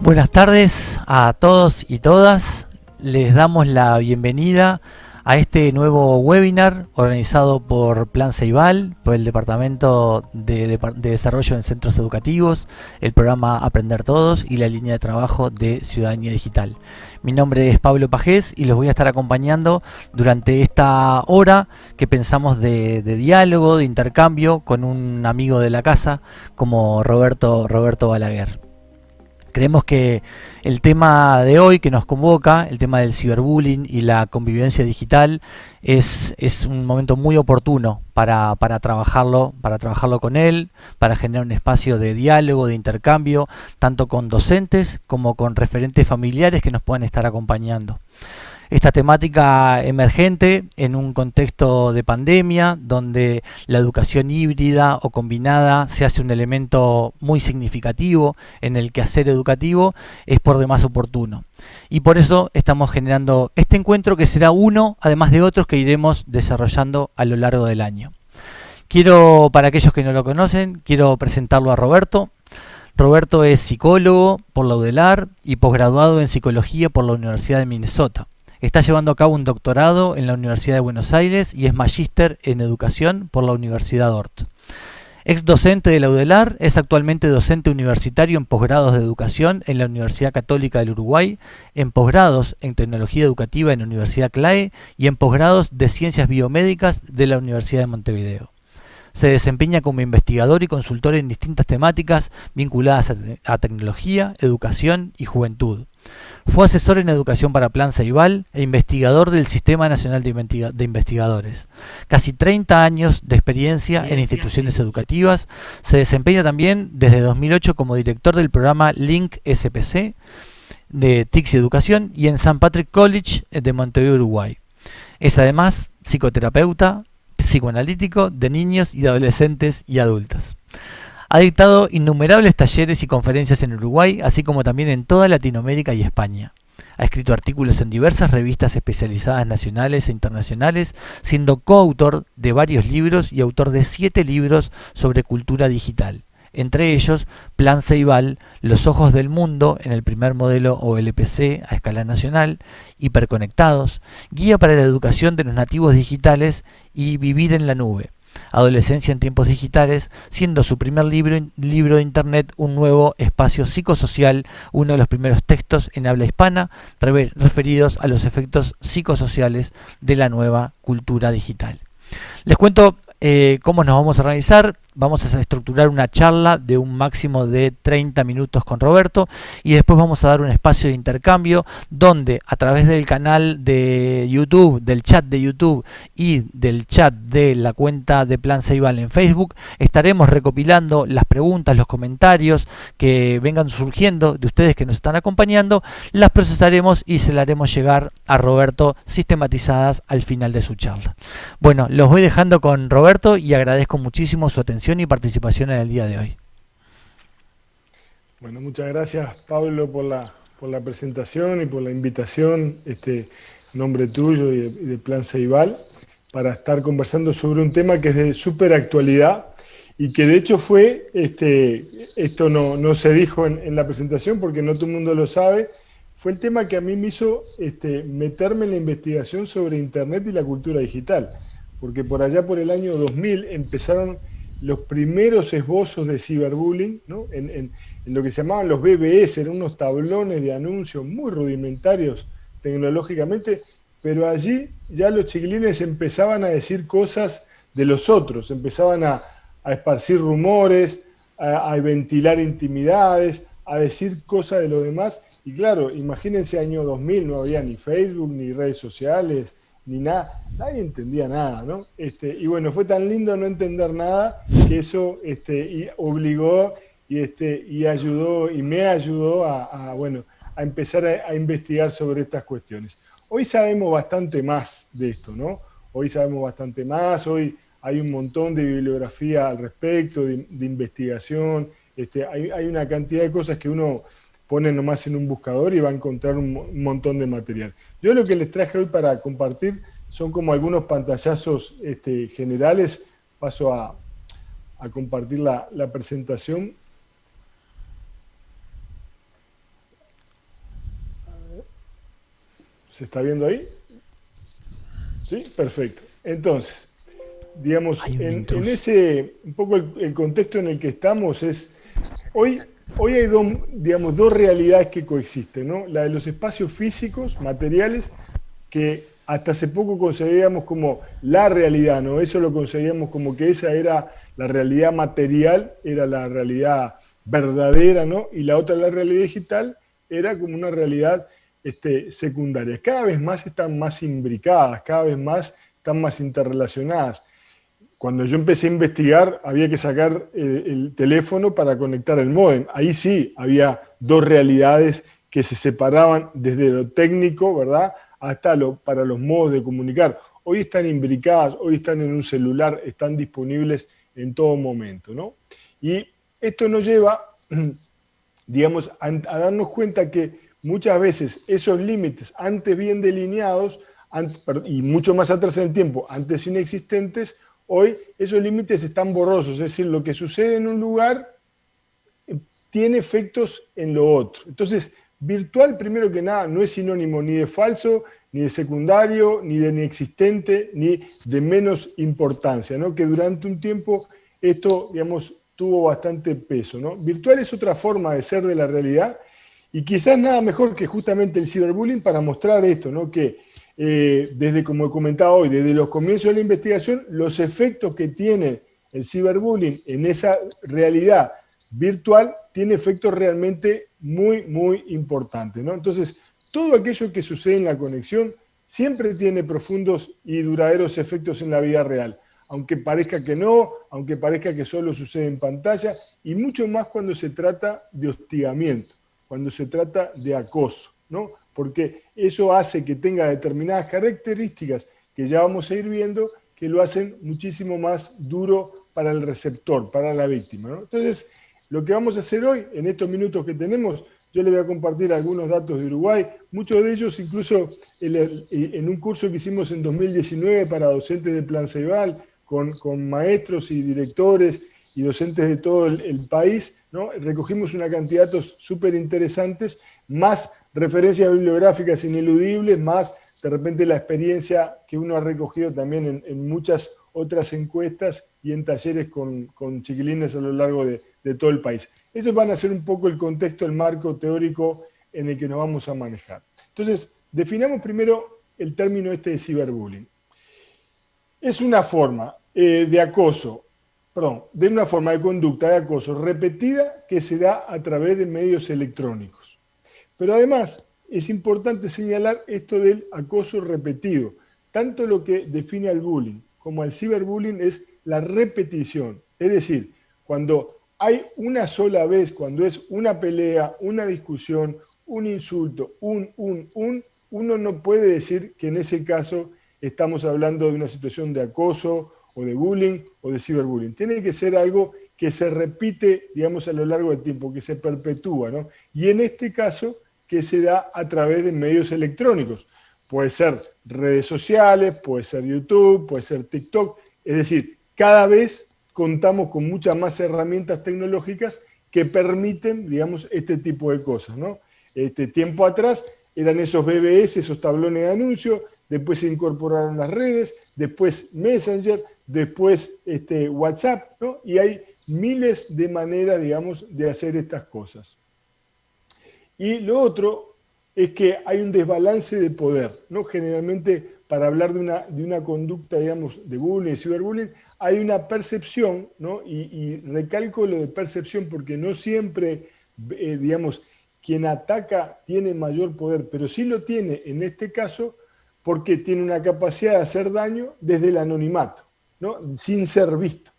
Buenas tardes a todos y todas. Les damos la bienvenida a este nuevo webinar organizado por Plan Ceibal, por el Departamento de Desarrollo en Centros Educativos, el programa Aprender Todos y la línea de trabajo de Ciudadanía Digital. Mi nombre es Pablo Pajés y los voy a estar acompañando durante esta hora que pensamos de diálogo, de intercambio con un amigo de la casa como Roberto Balaguer. Creemos que el tema de hoy que nos convoca, el tema del ciberbullying y la convivencia digital, es un momento muy oportuno para trabajarlo con él, para generar un espacio de diálogo, de intercambio, tanto con docentes como con referentes familiares que nos puedan estar acompañando. Esta temática emergente en un contexto de pandemia, donde la educación híbrida o combinada se hace un elemento muy significativo en el quehacer educativo, es por demás oportuno. Y por eso estamos generando este encuentro que será uno, además de otros que iremos desarrollando a lo largo del año. Para aquellos que no lo conocen, quiero presentarlo a Roberto. Roberto es psicólogo por la UDELAR y posgraduado en psicología por la Universidad de Minnesota. Está llevando a cabo un doctorado en la Universidad de Buenos Aires y es magíster en educación por la Universidad Ort. Ex docente de la UDELAR, es actualmente docente universitario en posgrados de educación en la Universidad Católica del Uruguay, en posgrados en tecnología educativa en la Universidad CLAE y en posgrados de ciencias biomédicas de la Universidad de Montevideo. Se desempeña como investigador y consultor en distintas temáticas vinculadas a tecnología, educación y juventud. Fue asesor en educación para Plan Ceibal e investigador del Sistema Nacional de Investigadores. Casi 30 años de experiencia en instituciones educativas. Se desempeña también desde 2008 como director del programa Link SPC de TICS y Educación y en St. Patrick College de Montevideo, Uruguay. Es además psicoterapeuta, psicoanalítico de niños y adolescentes y adultos. Ha dictado innumerables talleres y conferencias en Uruguay, así como también en toda Latinoamérica y España. Ha escrito artículos en diversas revistas especializadas nacionales e internacionales, siendo coautor de varios libros y autor de 7 libros sobre cultura digital. Entre ellos, Plan Ceibal, Los Ojos del Mundo en el primer modelo OLPC a escala nacional, Hiperconectados, Guía para la Educación de los Nativos Digitales y Vivir en la Nube. Adolescencia en tiempos digitales, siendo su primer libro de internet un nuevo espacio psicosocial, uno de los primeros textos en habla hispana referidos a los efectos psicosociales de la nueva cultura digital. Les cuento cómo nos vamos a organizar. Vamos a estructurar una charla de un máximo de 30 minutos con Roberto y después vamos a dar un espacio de intercambio donde a través del canal de YouTube, del chat de YouTube y del chat de la cuenta de Plan Ceibal en Facebook estaremos recopilando las preguntas, los comentarios que vengan surgiendo de ustedes que nos están acompañando, las procesaremos y se las haremos llegar a Roberto sistematizadas al final de su charla. Bueno, los voy dejando con Roberto y agradezco muchísimo su atención y participación en el día de hoy. Bueno, muchas gracias Pablo por la presentación y por la invitación, nombre tuyo y de Plan Ceibal, para estar conversando sobre un tema que es de súper actualidad y que de hecho fue, esto no se dijo en la presentación porque no todo el mundo lo sabe, fue el tema que a mí me hizo meterme en la investigación sobre Internet y la cultura digital, porque por allá por el año 2000 empezaron los primeros esbozos de ciberbullying, ¿no? en lo que se llamaban los BBS, eran unos tablones de anuncios muy rudimentarios tecnológicamente, pero allí ya los chiquilines empezaban a decir cosas de los otros, empezaban a esparcir rumores, a ventilar intimidades, a decir cosas de los demás, y claro, imagínense año 2000, no había ni Facebook, ni redes sociales, ni nada, nadie entendía nada, ¿no? Y bueno, fue tan lindo no entender nada que eso y obligó y ayudó y me ayudó a empezar a investigar sobre estas cuestiones. Hoy sabemos bastante más de esto, ¿no? Hoy sabemos bastante más, hoy hay un montón de bibliografía al respecto, de investigación, hay una cantidad de cosas que uno pone nomás en un buscador y va a encontrar un montón de material. Yo lo que les traje hoy para compartir son como algunos pantallazos generales. Paso a compartir la presentación. ¿Se está viendo ahí? Sí, perfecto. Entonces, digamos, Hay un en intruso. ese, un poco el contexto en el que estamos es, hoy hay digamos, dos realidades que coexisten, ¿no? La de los espacios físicos, materiales, que hasta hace poco concebíamos como la realidad, ¿no? Eso lo concebíamos como que esa era la realidad material, era la realidad verdadera, ¿no? Y la otra, la realidad digital, era como una realidad secundaria. Cada vez más están más imbricadas, cada vez más están más interrelacionadas. Cuando yo empecé a investigar, había que sacar el teléfono para conectar el módem. Ahí sí había dos realidades que se separaban desde lo técnico, ¿verdad?, hasta para los modos de comunicar. Hoy están imbricadas, hoy están en un celular, están disponibles en todo momento, ¿no? Y esto nos lleva, digamos, a darnos cuenta que muchas veces esos límites, antes bien delineados, y mucho más atrás en el tiempo, antes inexistentes, hoy esos límites están borrosos, es decir, lo que sucede en un lugar tiene efectos en lo otro. Entonces, virtual, primero que nada, no es sinónimo ni de falso, ni de secundario, ni de inexistente, ni de menos importancia, ¿no? Que durante un tiempo esto, digamos, tuvo bastante peso, ¿no? Virtual es otra forma de ser de la realidad y quizás nada mejor que justamente el ciberbullying para mostrar esto, ¿no? Que desde, como he comentado hoy, desde los comienzos de la investigación, los efectos que tiene el ciberbullying en esa realidad virtual tiene efectos realmente muy, muy importantes, ¿no? Entonces, todo aquello que sucede en la conexión siempre tiene profundos y duraderos efectos en la vida real, aunque parezca que no, aunque parezca que solo sucede en pantalla, y mucho más cuando se trata de hostigamiento, cuando se trata de acoso, ¿no? Porque eso hace que tenga determinadas características que ya vamos a ir viendo que lo hacen muchísimo más duro para el receptor, para la víctima, ¿no? Entonces, lo que vamos a hacer hoy, en estos minutos que tenemos, yo le voy a compartir algunos datos de Uruguay, muchos de ellos incluso en un curso que hicimos en 2019 para docentes de Plan Ceibal, con maestros y directores y docentes de todo el país, ¿no? Recogimos una cantidad de datos súper interesantes, más referencias bibliográficas ineludibles, más de repente la experiencia que uno ha recogido también en muchas otras encuestas y en talleres con chiquilines a lo largo de todo el país. Esos van a ser un poco el contexto, el marco teórico en el que nos vamos a manejar. Entonces, definamos primero el término de ciberbullying. Es una forma de acoso, perdón, de una forma de conducta de acoso repetida que se da a través de medios electrónicos. Pero además es importante señalar esto del acoso repetido. Tanto lo que define al bullying como al ciberbullying es la repetición. Es decir, cuando hay una sola vez, cuando es una pelea, una discusión, un insulto, uno no puede decir que en ese caso estamos hablando de una situación de acoso o de bullying o de ciberbullying. Tiene que ser algo que se repite, digamos, a lo largo del tiempo, que se perpetúa, ¿no? Y en este caso, que se da a través de medios electrónicos. Puede ser redes sociales, puede ser YouTube, puede ser TikTok. Es decir, cada vez contamos con muchas más herramientas tecnológicas que permiten, digamos, este tipo de cosas, ¿no? Tiempo atrás eran esos BBS, esos tablones de anuncio, después se incorporaron las redes, después Messenger, después WhatsApp, ¿no? Y hay miles de maneras, digamos, de hacer estas cosas. Y lo otro es que hay un desbalance de poder, ¿no? Generalmente, para hablar de una conducta, digamos, de bullying, de ciberbullying, hay una percepción, ¿no? Y recalco lo de percepción porque no siempre, digamos, quien ataca tiene mayor poder, pero sí lo tiene en este caso porque tiene una capacidad de hacer daño desde el anonimato, ¿no? Sin ser visto.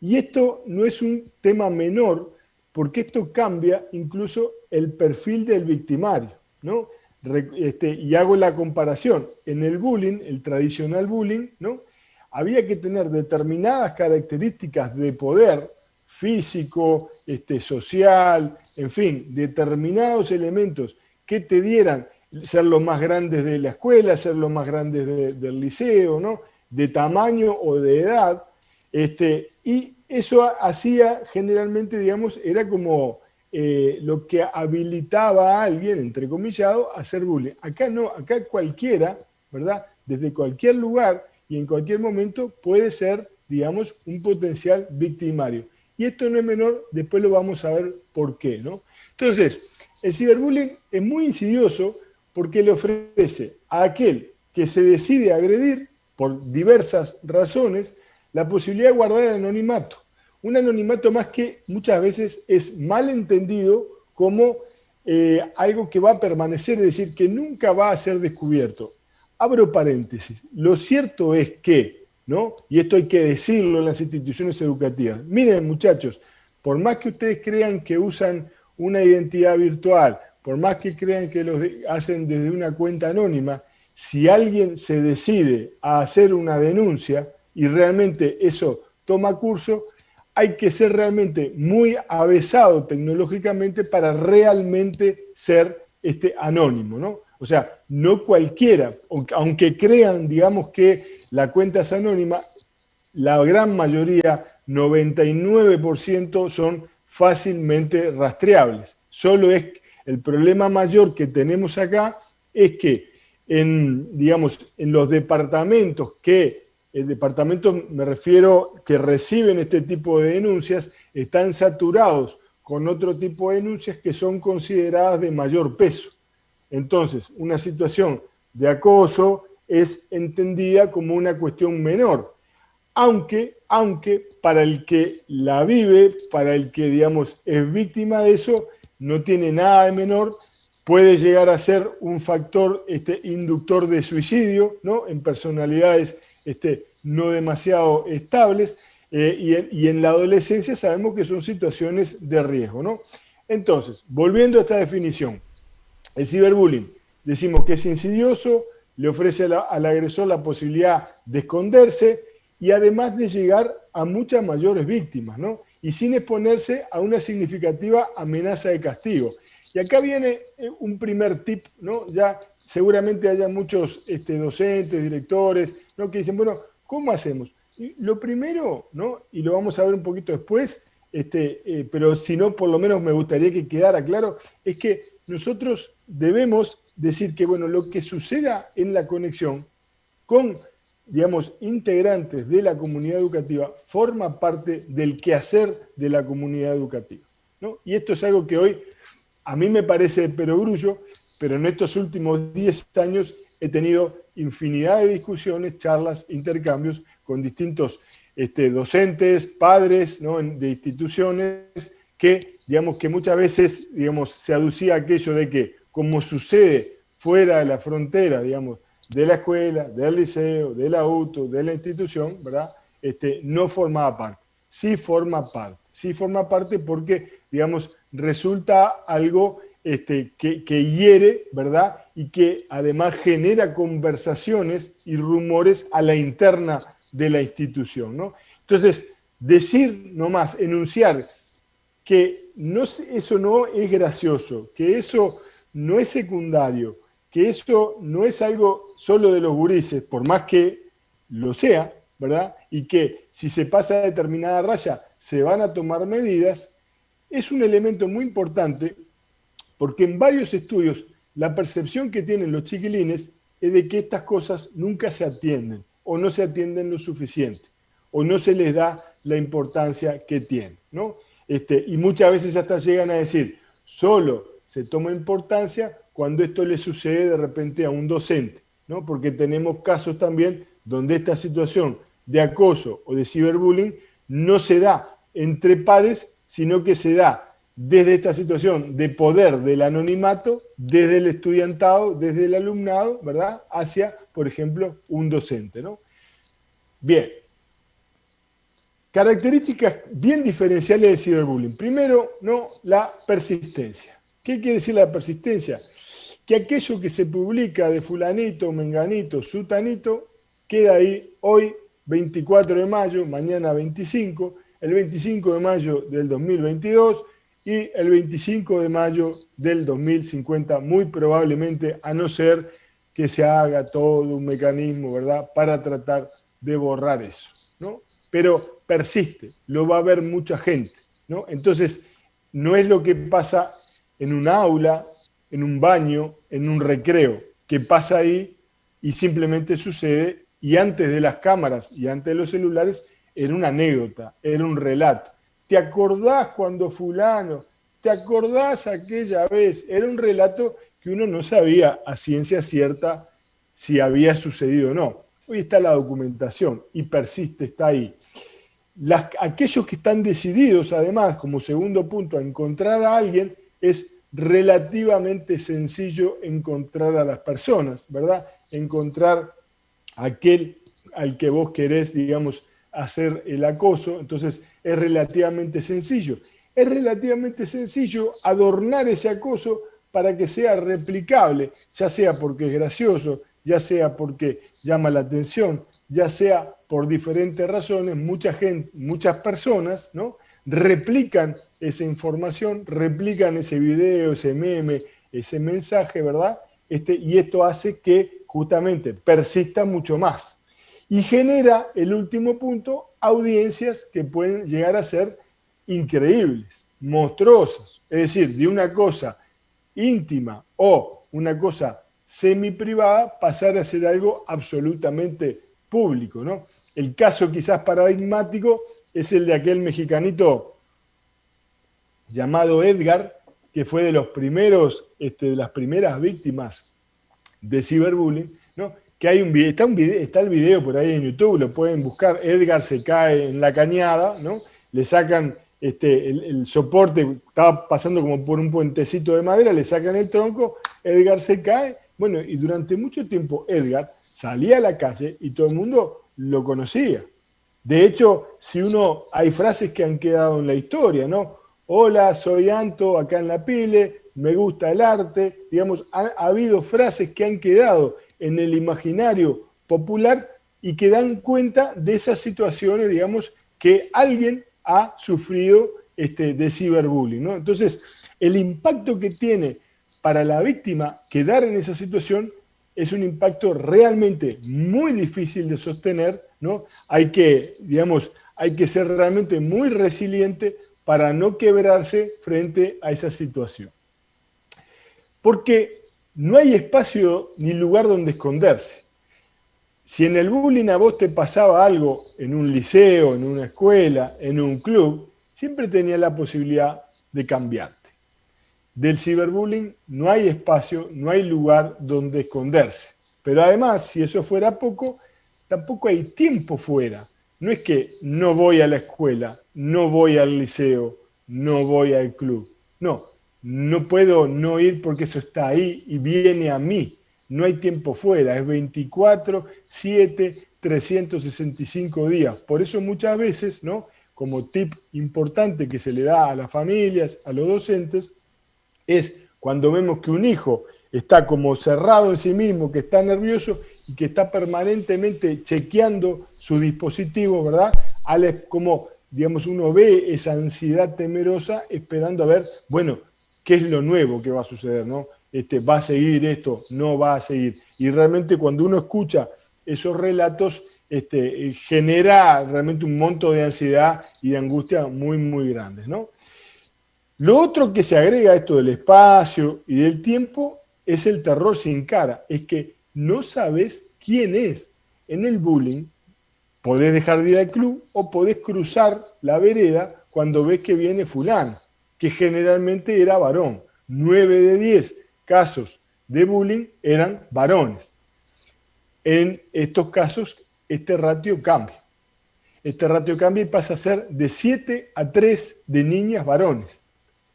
Y esto no es un tema menor, porque esto cambia incluso el perfil del victimario, ¿no? Y hago la comparación. En el bullying, el tradicional bullying, ¿no? Había que tener determinadas características de poder físico, social, en fin, determinados elementos que te dieran ser los más grandes de la escuela, ser los más grandes del liceo, ¿no? De tamaño o de edad, y eso hacía generalmente, digamos, era como lo que habilitaba a alguien, entrecomillado, a hacer bullying. Acá no, acá cualquiera, ¿verdad? Desde cualquier lugar y en cualquier momento puede ser, digamos, un potencial victimario. Y esto no es menor, después lo vamos a ver por qué, ¿no? Entonces, el ciberbullying es muy insidioso porque le ofrece a aquel que se decide agredir, por diversas razones, la posibilidad de guardar el anonimato. Un anonimato más que muchas veces es mal entendido como algo que va a permanecer, es decir, que nunca va a ser descubierto. Abro paréntesis. Lo cierto es que, ¿no? Y esto hay que decirlo en las instituciones educativas. Miren, muchachos, por más que ustedes crean que usan una identidad virtual, por más que crean que lo hacen desde una cuenta anónima, si alguien se decide a hacer una denuncia y realmente eso toma curso, hay que ser realmente muy avesado tecnológicamente para realmente ser anónimo, ¿no? O sea, no cualquiera, aunque crean, digamos, que la cuenta es anónima, la gran mayoría, 99%, son fácilmente rastreables. Solo es el problema mayor que tenemos acá es que digamos, en los departamentos el departamento me refiero que reciben este tipo de denuncias, están saturados con otro tipo de denuncias que son consideradas de mayor peso. Entonces, una situación de acoso es entendida como una cuestión menor, aunque para el que la vive, para el que, digamos, es víctima de eso, no tiene nada de menor, puede llegar a ser un factor inductor de suicidio, ¿no? En personalidades no demasiado estables, y en la adolescencia sabemos que son situaciones de riesgo, ¿no? Entonces, volviendo a esta definición, el ciberbullying, decimos que es insidioso, le ofrece al agresor la posibilidad de esconderse y además de llegar a muchas mayores víctimas, ¿no? Y sin exponerse a una significativa amenaza de castigo. Y acá viene un primer tip, ¿no? Ya seguramente haya muchos docentes, directores, ¿no? Que dicen, bueno, ¿cómo hacemos? Y lo primero, ¿no? Y lo vamos a ver un poquito después, pero si no, por lo menos me gustaría que quedara claro, es que nosotros debemos decir que, bueno, lo que suceda en la conexión con, digamos, integrantes de la comunidad educativa forma parte del quehacer de la comunidad educativa, ¿no? Y esto es algo que hoy a mí me parece de perogrullo, pero en estos últimos 10 años he tenido infinidad de discusiones, charlas, intercambios con distintos docentes, padres, ¿no? De instituciones que, digamos, que muchas veces, digamos, se aducía aquello de que, como sucede fuera de la frontera, digamos, de la escuela, del liceo, del auto, de la institución, ¿verdad? No formaba parte. Sí forma parte porque, digamos, resulta algo que hiere, ¿verdad? Y que además genera conversaciones y rumores a la interna de la institución, ¿no? Entonces, decir nomás, enunciar que eso no es gracioso, que eso no es secundario, que eso no es algo solo de los gurises, por más que lo sea, ¿verdad? Y que si se pasa a determinada raya se van a tomar medidas, es un elemento muy importante porque en varios estudios la percepción que tienen los chiquilines es de que estas cosas nunca se atienden o no se atienden lo suficiente o no se les da la importancia que tienen, ¿no? Y muchas veces hasta llegan a decir, solo se toma importancia cuando esto le sucede de repente a un docente, ¿no? Porque tenemos casos también donde esta situación de acoso o de ciberbullying no se da entre pares, sino que se da desde esta situación de poder del anonimato, desde el estudiantado, desde el alumnado, ¿verdad? Hacia, por ejemplo, un docente, ¿no? Bien. Características bien diferenciales del ciberbullying. Primero, ¿no? La persistencia. ¿Qué quiere decir la persistencia? Que aquello que se publica de fulanito, menganito, sutanito, queda ahí hoy, 24 de mayo, mañana 25, el 25 de mayo del 2022 y el 25 de mayo del 2050, muy probablemente, a no ser que se haga todo un mecanismo, ¿verdad?, para tratar de borrar eso, ¿no? Pero persiste, lo va a ver mucha gente, ¿no? Entonces, no es lo que pasa en un aula, en un baño, en un recreo, que pasa ahí y simplemente sucede, y antes de las cámaras y antes de los celulares era una anécdota, era un relato. ¿Te acordás cuando fulano? ¿Te acordás aquella vez? Era un relato que uno no sabía a ciencia cierta si había sucedido o no. Hoy está la documentación y persiste, está ahí. Aquellos que están decididos, además, como segundo punto, a encontrar a alguien, es relativamente sencillo encontrar a las personas, ¿verdad? Encontrar aquel al que vos querés, digamos, hacer el acoso, entonces es relativamente sencillo. Es relativamente sencillo adornar ese acoso para que sea replicable, ya sea porque es gracioso, ya sea porque llama la atención, ya sea por diferentes razones, muchas personas, ¿no?, replican esa información, replican ese video, ese meme, ese mensaje, ¿verdad? Y esto hace que justamente persista mucho más. Y genera, el último punto, audiencias que pueden llegar a ser increíbles, monstruosas. Es decir, de una cosa íntima o una cosa semi-privada pasar a ser algo absolutamente público, ¿no? El caso quizás paradigmático es el de aquel mexicanito llamado Edgar, que fue de los primeros, de las primeras víctimas de ciberbullying, ¿no? Que hay está el video por ahí en YouTube, lo pueden buscar. Edgar se cae en la cañada, ¿no? Le sacan el soporte, estaba pasando como por un puentecito de madera, le sacan el tronco, Edgar se cae. Bueno, y durante mucho tiempo Edgar salía a la calle y todo el mundo lo conocía. De hecho, hay frases que han quedado en la historia, ¿no? Hola, soy Anto, acá en La Pile, me gusta el arte. Digamos, ha habido frases que han quedado en el imaginario popular y que dan cuenta de esas situaciones, digamos, que alguien ha sufrido de ciberbullying, ¿no? Entonces, el impacto que tiene para la víctima quedar en esa situación es un impacto realmente muy difícil de sostener, ¿no? Hay que ser realmente muy resiliente para no quebrarse frente a esa situación. Porque no hay espacio ni lugar donde esconderse. Si en el bullying a vos te pasaba algo en un liceo, en una escuela, en un club, siempre tenías la posibilidad de cambiarte. Del ciberbullying no hay espacio, no hay lugar donde esconderse. Pero además, si eso fuera poco, tampoco hay tiempo fuera. No es que no voy a la escuela, no voy al liceo, no voy al club. No, no puedo no ir porque eso está ahí y viene a mí. No hay tiempo fuera, es 24/7, 365 días. Por eso muchas veces, ¿no?, como tip importante que se le da a las familias, a los docentes, es cuando vemos que un hijo está como cerrado en sí mismo, que está nervioso y que está permanentemente chequeando su dispositivo, ¿verdad? Como, digamos, uno ve esa ansiedad temerosa esperando a ver, bueno, qué es lo nuevo que va a suceder, ¿no? ¿Va a seguir esto? ¿No va a seguir? Y realmente cuando uno escucha esos relatos, genera realmente un monto de ansiedad y de angustia muy, muy grandes, ¿no? Lo otro que se agrega a esto del espacio y del tiempo es el terror sin cara, es que no sabes quién es. En el bullying podés dejar de ir al club o podés cruzar la vereda cuando ves que viene fulano, que generalmente era varón. 9 de 10 casos de bullying eran varones. En estos casos, este ratio cambia. Este ratio cambia y pasa a ser de 7 a 3 de niñas varones.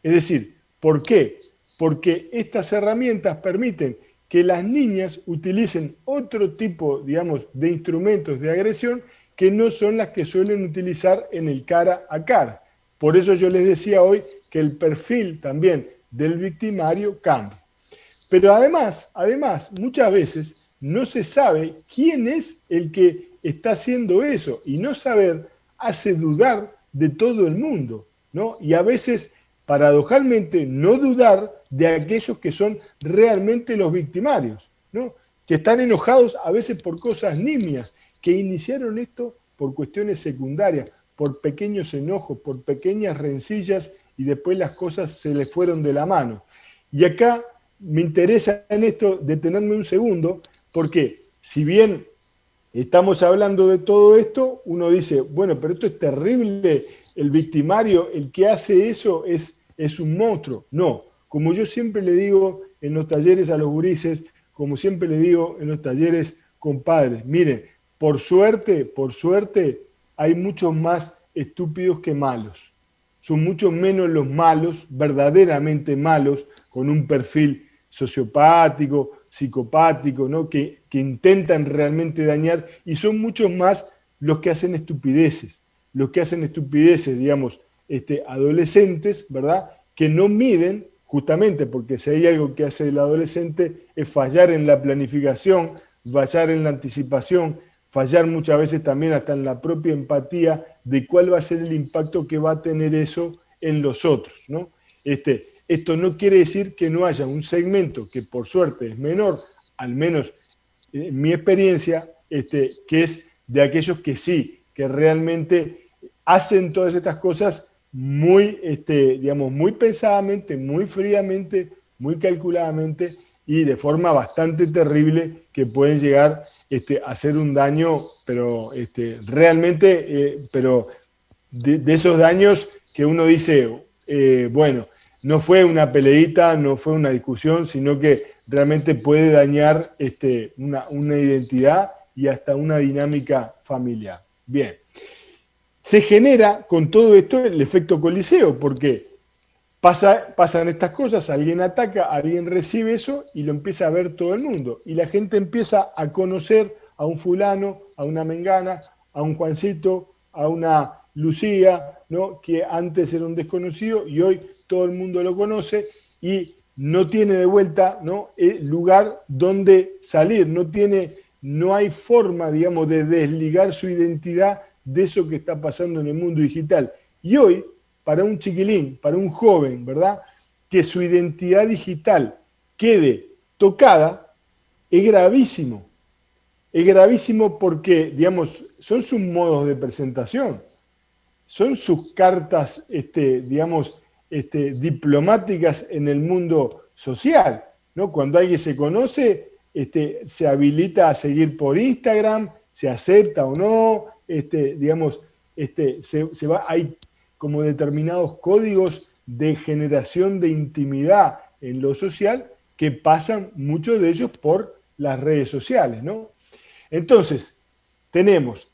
Es decir, ¿por qué? Porque estas herramientas permiten que las niñas utilicen otro tipo, digamos, de instrumentos de agresión que no son las que suelen utilizar en el cara a cara. Por eso yo les decía hoy que el perfil también del victimario cambia. Pero además, muchas veces no se sabe quién es el que está haciendo eso, y no saber hace dudar de todo el mundo, ¿no? Y a veces, paradojalmente, no dudar de aquellos que son realmente los victimarios, ¿no?, que están enojados a veces por cosas nimias, que iniciaron esto por cuestiones secundarias, por pequeños enojos, por pequeñas rencillas y después las cosas se le fueron de la mano. Y acá me interesa en esto detenerme un segundo, porque si bien estamos hablando de todo esto, uno dice, bueno, pero esto es terrible, el victimario, el que hace eso es un monstruo. No, como yo siempre le digo en los talleres a los gurises, como siempre le digo en los talleres con padres, miren, por suerte, hay muchos más estúpidos que malos. Son mucho menos los malos, verdaderamente malos, con un perfil sociopático, psicopático, ¿no? que intentan realmente dañar, y son muchos más los que hacen estupideces, digamos, adolescentes, ¿verdad? Que no miden, justamente porque si hay algo que hace el adolescente es fallar en la planificación, fallar en la anticipación, fallar muchas veces también hasta en la propia empatía de cuál va a ser el impacto que va a tener eso en los otros, ¿no? Esto no quiere decir que no haya un segmento que por suerte es menor, al menos en mi experiencia, que es de aquellos que sí, que realmente hacen todas estas cosas muy, digamos, muy pensadamente, muy fríamente, muy calculadamente y de forma bastante terrible que pueden llegar a hacer un daño, pero realmente, pero de esos daños que uno dice, bueno, no fue una peleita, no fue una discusión, sino que realmente puede dañar una identidad y hasta una dinámica familiar. Bien. Se genera con todo esto el efecto coliseo, porque pasan estas cosas, alguien ataca, alguien recibe eso y lo empieza a ver todo el mundo. Y la gente empieza a conocer a un fulano, a una mengana, a un Juancito, a una Lucía, ¿no? Que antes era un desconocido y hoy todo el mundo lo conoce y no tiene de vuelta, ¿no? El lugar donde salir, no hay forma, digamos, de desligar su identidad de eso que está pasando en el mundo digital. Y hoy, para un chiquilín, para un joven, ¿verdad?, que su identidad digital quede tocada, es gravísimo. Es gravísimo porque, digamos, son sus modos de presentación, son sus cartas, digamos, diplomáticas en el mundo social, ¿no? Cuando alguien se conoce, se habilita a seguir por Instagram, se acepta o no, digamos, hay como determinados códigos de generación de intimidad en lo social que pasan muchos de ellos por las redes sociales, ¿no? Entonces, tenemos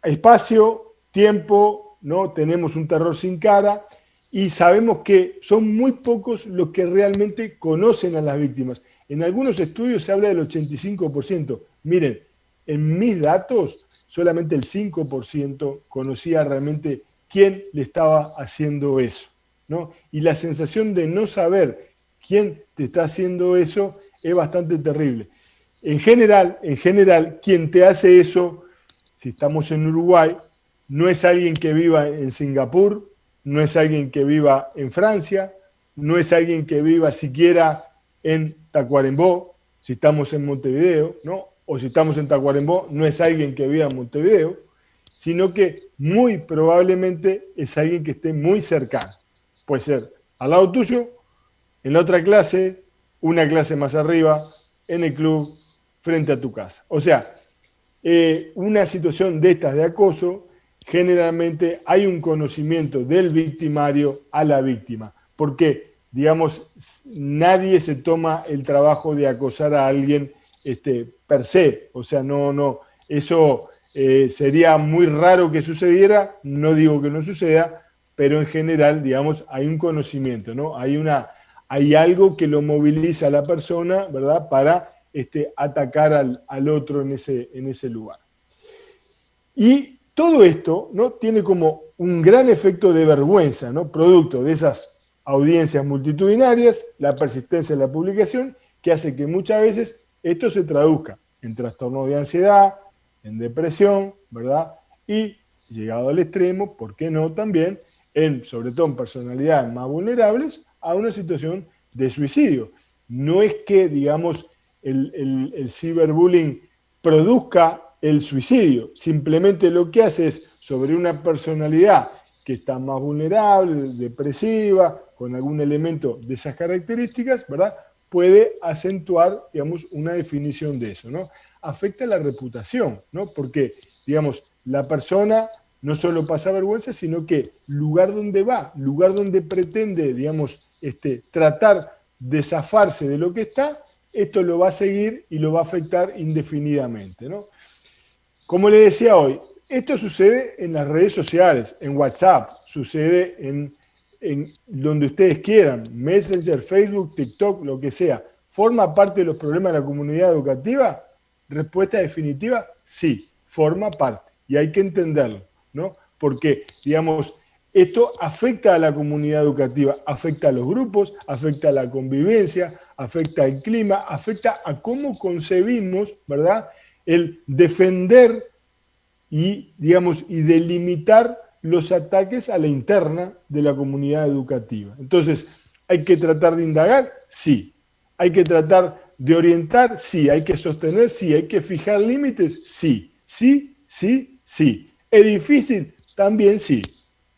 espacio, tiempo, ¿no? Tenemos un terror sin cara y sabemos que son muy pocos los que realmente conocen a las víctimas. En algunos estudios se habla del 85%. Miren, en mis datos, solamente el 5% conocía realmente quién le estaba haciendo eso, ¿no? Y la sensación de no saber quién te está haciendo eso es bastante terrible. En general, quien te hace eso, si estamos en Uruguay, no es alguien que viva en Singapur, no es alguien que viva en Francia, no es alguien que viva siquiera en Tacuarembó, si estamos en Montevideo, ¿no? O si estamos en Tacuarembó, no es alguien que viva en Montevideo, sino que muy probablemente es alguien que esté muy cercano. Puede ser al lado tuyo, en la otra clase, una clase más arriba, en el club, frente a tu casa. O sea, una situación de estas de acoso, generalmente hay un conocimiento del victimario a la víctima, porque, digamos, nadie se toma el trabajo de acosar a alguien per se, o sea, no, eso sería muy raro que sucediera, no digo que no suceda, pero en general, digamos, hay un conocimiento, ¿no? Hay algo que lo moviliza a la persona, ¿verdad?, para atacar al otro en ese lugar. Y todo esto, ¿no?, tiene como un gran efecto de vergüenza, ¿no?, producto de esas audiencias multitudinarias, la persistencia de la publicación, que hace que muchas veces esto se traduzca en trastorno de ansiedad, en depresión, ¿verdad? Y llegado al extremo, ¿por qué no también, sobre todo en personalidades más vulnerables, a una situación de suicidio? No es que, digamos, el ciberbullying produzca el suicidio, simplemente lo que hace es, sobre una personalidad que está más vulnerable, depresiva, con algún elemento de esas características, ¿verdad? Puede acentuar, digamos, una definición de eso, ¿no? Afecta la reputación, ¿no? Porque, digamos, la persona no solo pasa vergüenza, sino que lugar donde va, lugar donde pretende, digamos, tratar de zafarse de lo que está, esto lo va a seguir y lo va a afectar indefinidamente, ¿no? Como le decía hoy, esto sucede en las redes sociales, en WhatsApp, sucede en donde ustedes quieran, Messenger, Facebook, TikTok, lo que sea. ¿Forma parte de los problemas de la comunidad educativa? Respuesta definitiva, sí, forma parte. Y hay que entenderlo, ¿no? Porque, digamos, esto afecta a la comunidad educativa, afecta a los grupos, afecta a la convivencia, afecta al clima, afecta a cómo concebimos, ¿verdad?, el defender y, digamos, y delimitar los ataques a la interna de la comunidad educativa. Entonces, ¿hay que tratar de indagar? Sí. ¿Hay que tratar de orientar? Sí. ¿Hay que sostener? Sí. ¿Hay que fijar límites? Sí. Sí, sí, sí. ¿Es difícil? También sí,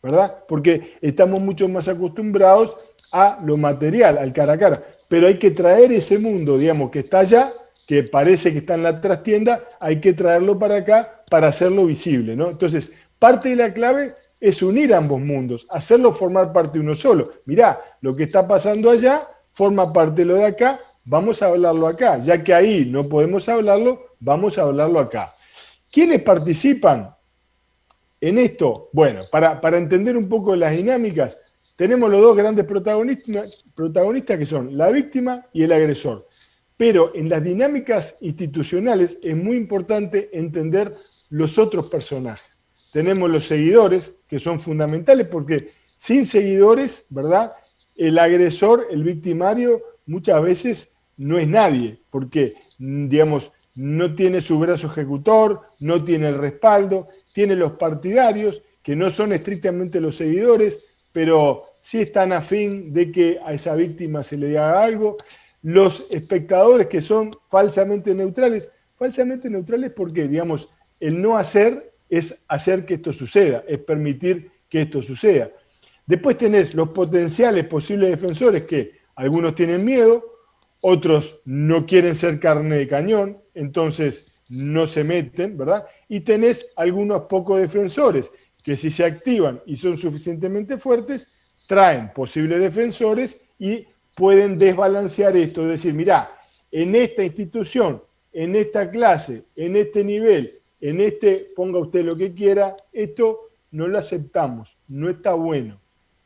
¿verdad? Porque estamos mucho más acostumbrados a lo material, al cara a cara. Pero hay que traer ese mundo, digamos, que está allá, que parece que está en la trastienda, hay que traerlo para acá para hacerlo visible, ¿no? Entonces, parte de la clave es unir ambos mundos, hacerlo formar parte de uno solo. Mirá, lo que está pasando allá forma parte de lo de acá, vamos a hablarlo acá. Ya que ahí no podemos hablarlo, vamos a hablarlo acá. ¿Quiénes participan en esto? Bueno, para entender un poco las dinámicas, tenemos los dos grandes protagonistas que son la víctima y el agresor. Pero en las dinámicas institucionales es muy importante entender los otros personajes. Tenemos los seguidores, que son fundamentales, porque sin seguidores, ¿verdad?, el agresor, el victimario, muchas veces no es nadie, porque, digamos, no tiene su brazo ejecutor, no tiene el respaldo, tiene los partidarios, que no son estrictamente los seguidores, pero sí están a fin de que a esa víctima se le haga algo. Los espectadores, que son falsamente neutrales porque, digamos, el no hacer es hacer que esto suceda, es permitir que esto suceda. Después tenés los potenciales posibles defensores, que algunos tienen miedo, otros no quieren ser carne de cañón, entonces no se meten, ¿verdad? Y tenés algunos pocos defensores, que si se activan y son suficientemente fuertes, traen posibles defensores y pueden desbalancear esto, es decir, mirá, en esta institución, en esta clase, en este nivel, en ponga usted lo que quiera, esto no lo aceptamos, no está bueno.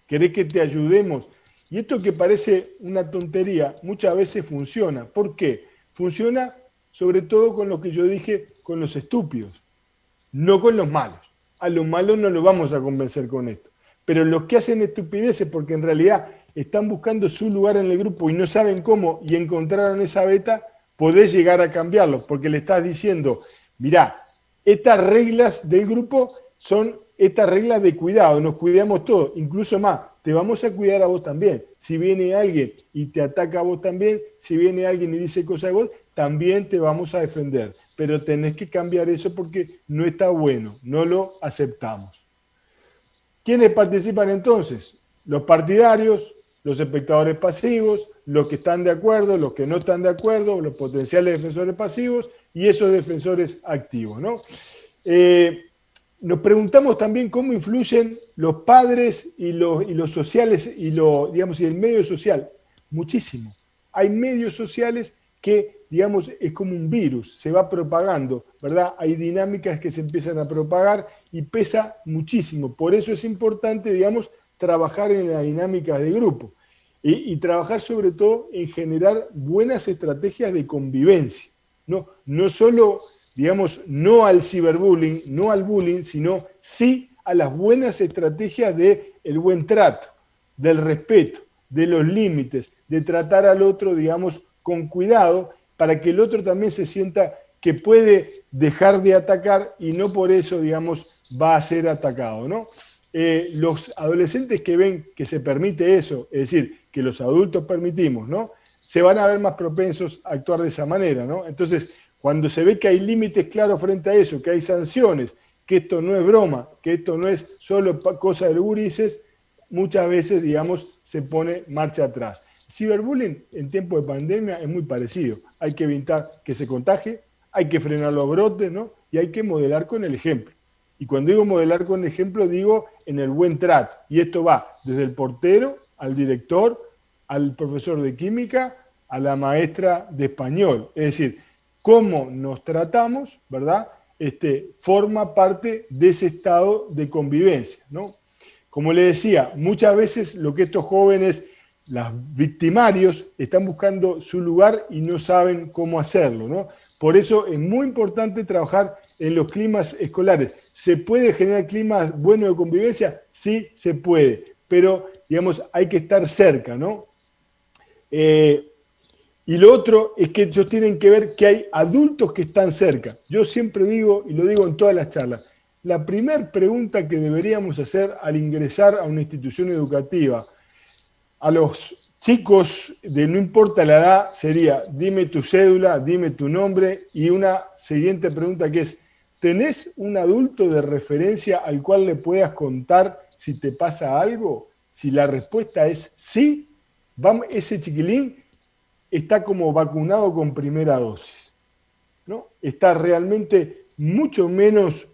¿Querés que te ayudemos? Y esto que parece una tontería, muchas veces funciona. ¿Por qué? Funciona sobre todo con lo que yo dije, con los estúpidos, no con los malos. A los malos no los vamos a convencer con esto. Pero los que hacen estupideces porque en realidad están buscando su lugar en el grupo y no saben cómo y encontraron esa beta, podés llegar a cambiarlo, porque le estás diciendo, mirá, estas reglas del grupo son estas reglas de cuidado, nos cuidamos todos, incluso más, te vamos a cuidar a vos también. Si viene alguien y te ataca a vos también, si viene alguien y dice cosas de vos, también te vamos a defender. Pero tenés que cambiar eso porque no está bueno, no lo aceptamos. ¿Quiénes participan entonces? Los partidarios, los espectadores pasivos, los que están de acuerdo, los que no están de acuerdo, los potenciales defensores pasivos y esos defensores activos, ¿no? Nos preguntamos también cómo influyen los padres y los sociales y el medio social. Muchísimo. Hay medios sociales que, digamos, es como un virus, se va propagando, ¿verdad? Hay dinámicas que se empiezan a propagar y pesa muchísimo. Por eso es importante, digamos, trabajar en las dinámicas de grupo y trabajar sobre todo en generar buenas estrategias de convivencia. No solo, digamos, no al ciberbullying, no al bullying, sino sí a las buenas estrategias del buen trato, del respeto, de los límites, de tratar al otro, digamos, con cuidado, para que el otro también se sienta que puede dejar de atacar y no por eso, digamos, va a ser atacado, ¿no? Los adolescentes que ven que se permite eso, es decir, que los adultos permitimos, ¿no?, se van a ver más propensos a actuar de esa manera, ¿no? Entonces, cuando se ve que hay límites claros frente a eso, que hay sanciones, que esto no es broma, que esto no es solo cosa de gurises, muchas veces, digamos, se pone marcha atrás. Ciberbullying en tiempo de pandemia es muy parecido. Hay que evitar que se contagie, hay que frenar los brotes, ¿no? Y hay que modelar con el ejemplo. Y cuando digo modelar con el ejemplo, digo en el buen trato. Y esto va desde el portero al director, al profesor de química, a la maestra de español. Es decir, cómo nos tratamos, ¿verdad? Forma parte de ese estado de convivencia, ¿no? Como le decía, muchas veces lo que estos jóvenes, los victimarios, están buscando su lugar y no saben cómo hacerlo, ¿no? Por eso es muy importante trabajar en los climas escolares. ¿Se puede generar climas buenos de convivencia? Sí, se puede, pero, digamos, hay que estar cerca, ¿no? Y lo otro es que ellos tienen que ver que hay adultos que están cerca. Yo siempre digo, y lo digo en todas las charlas, la primera pregunta que deberíamos hacer al ingresar a una institución educativa a los chicos de no importa la edad sería, dime tu cédula, dime tu nombre, y una siguiente pregunta que es, ¿tenés un adulto de referencia al cual le puedas contar si te pasa algo? Si la respuesta es sí, ese chiquilín está como vacunado con primera dosis, ¿no? Está realmente mucho menos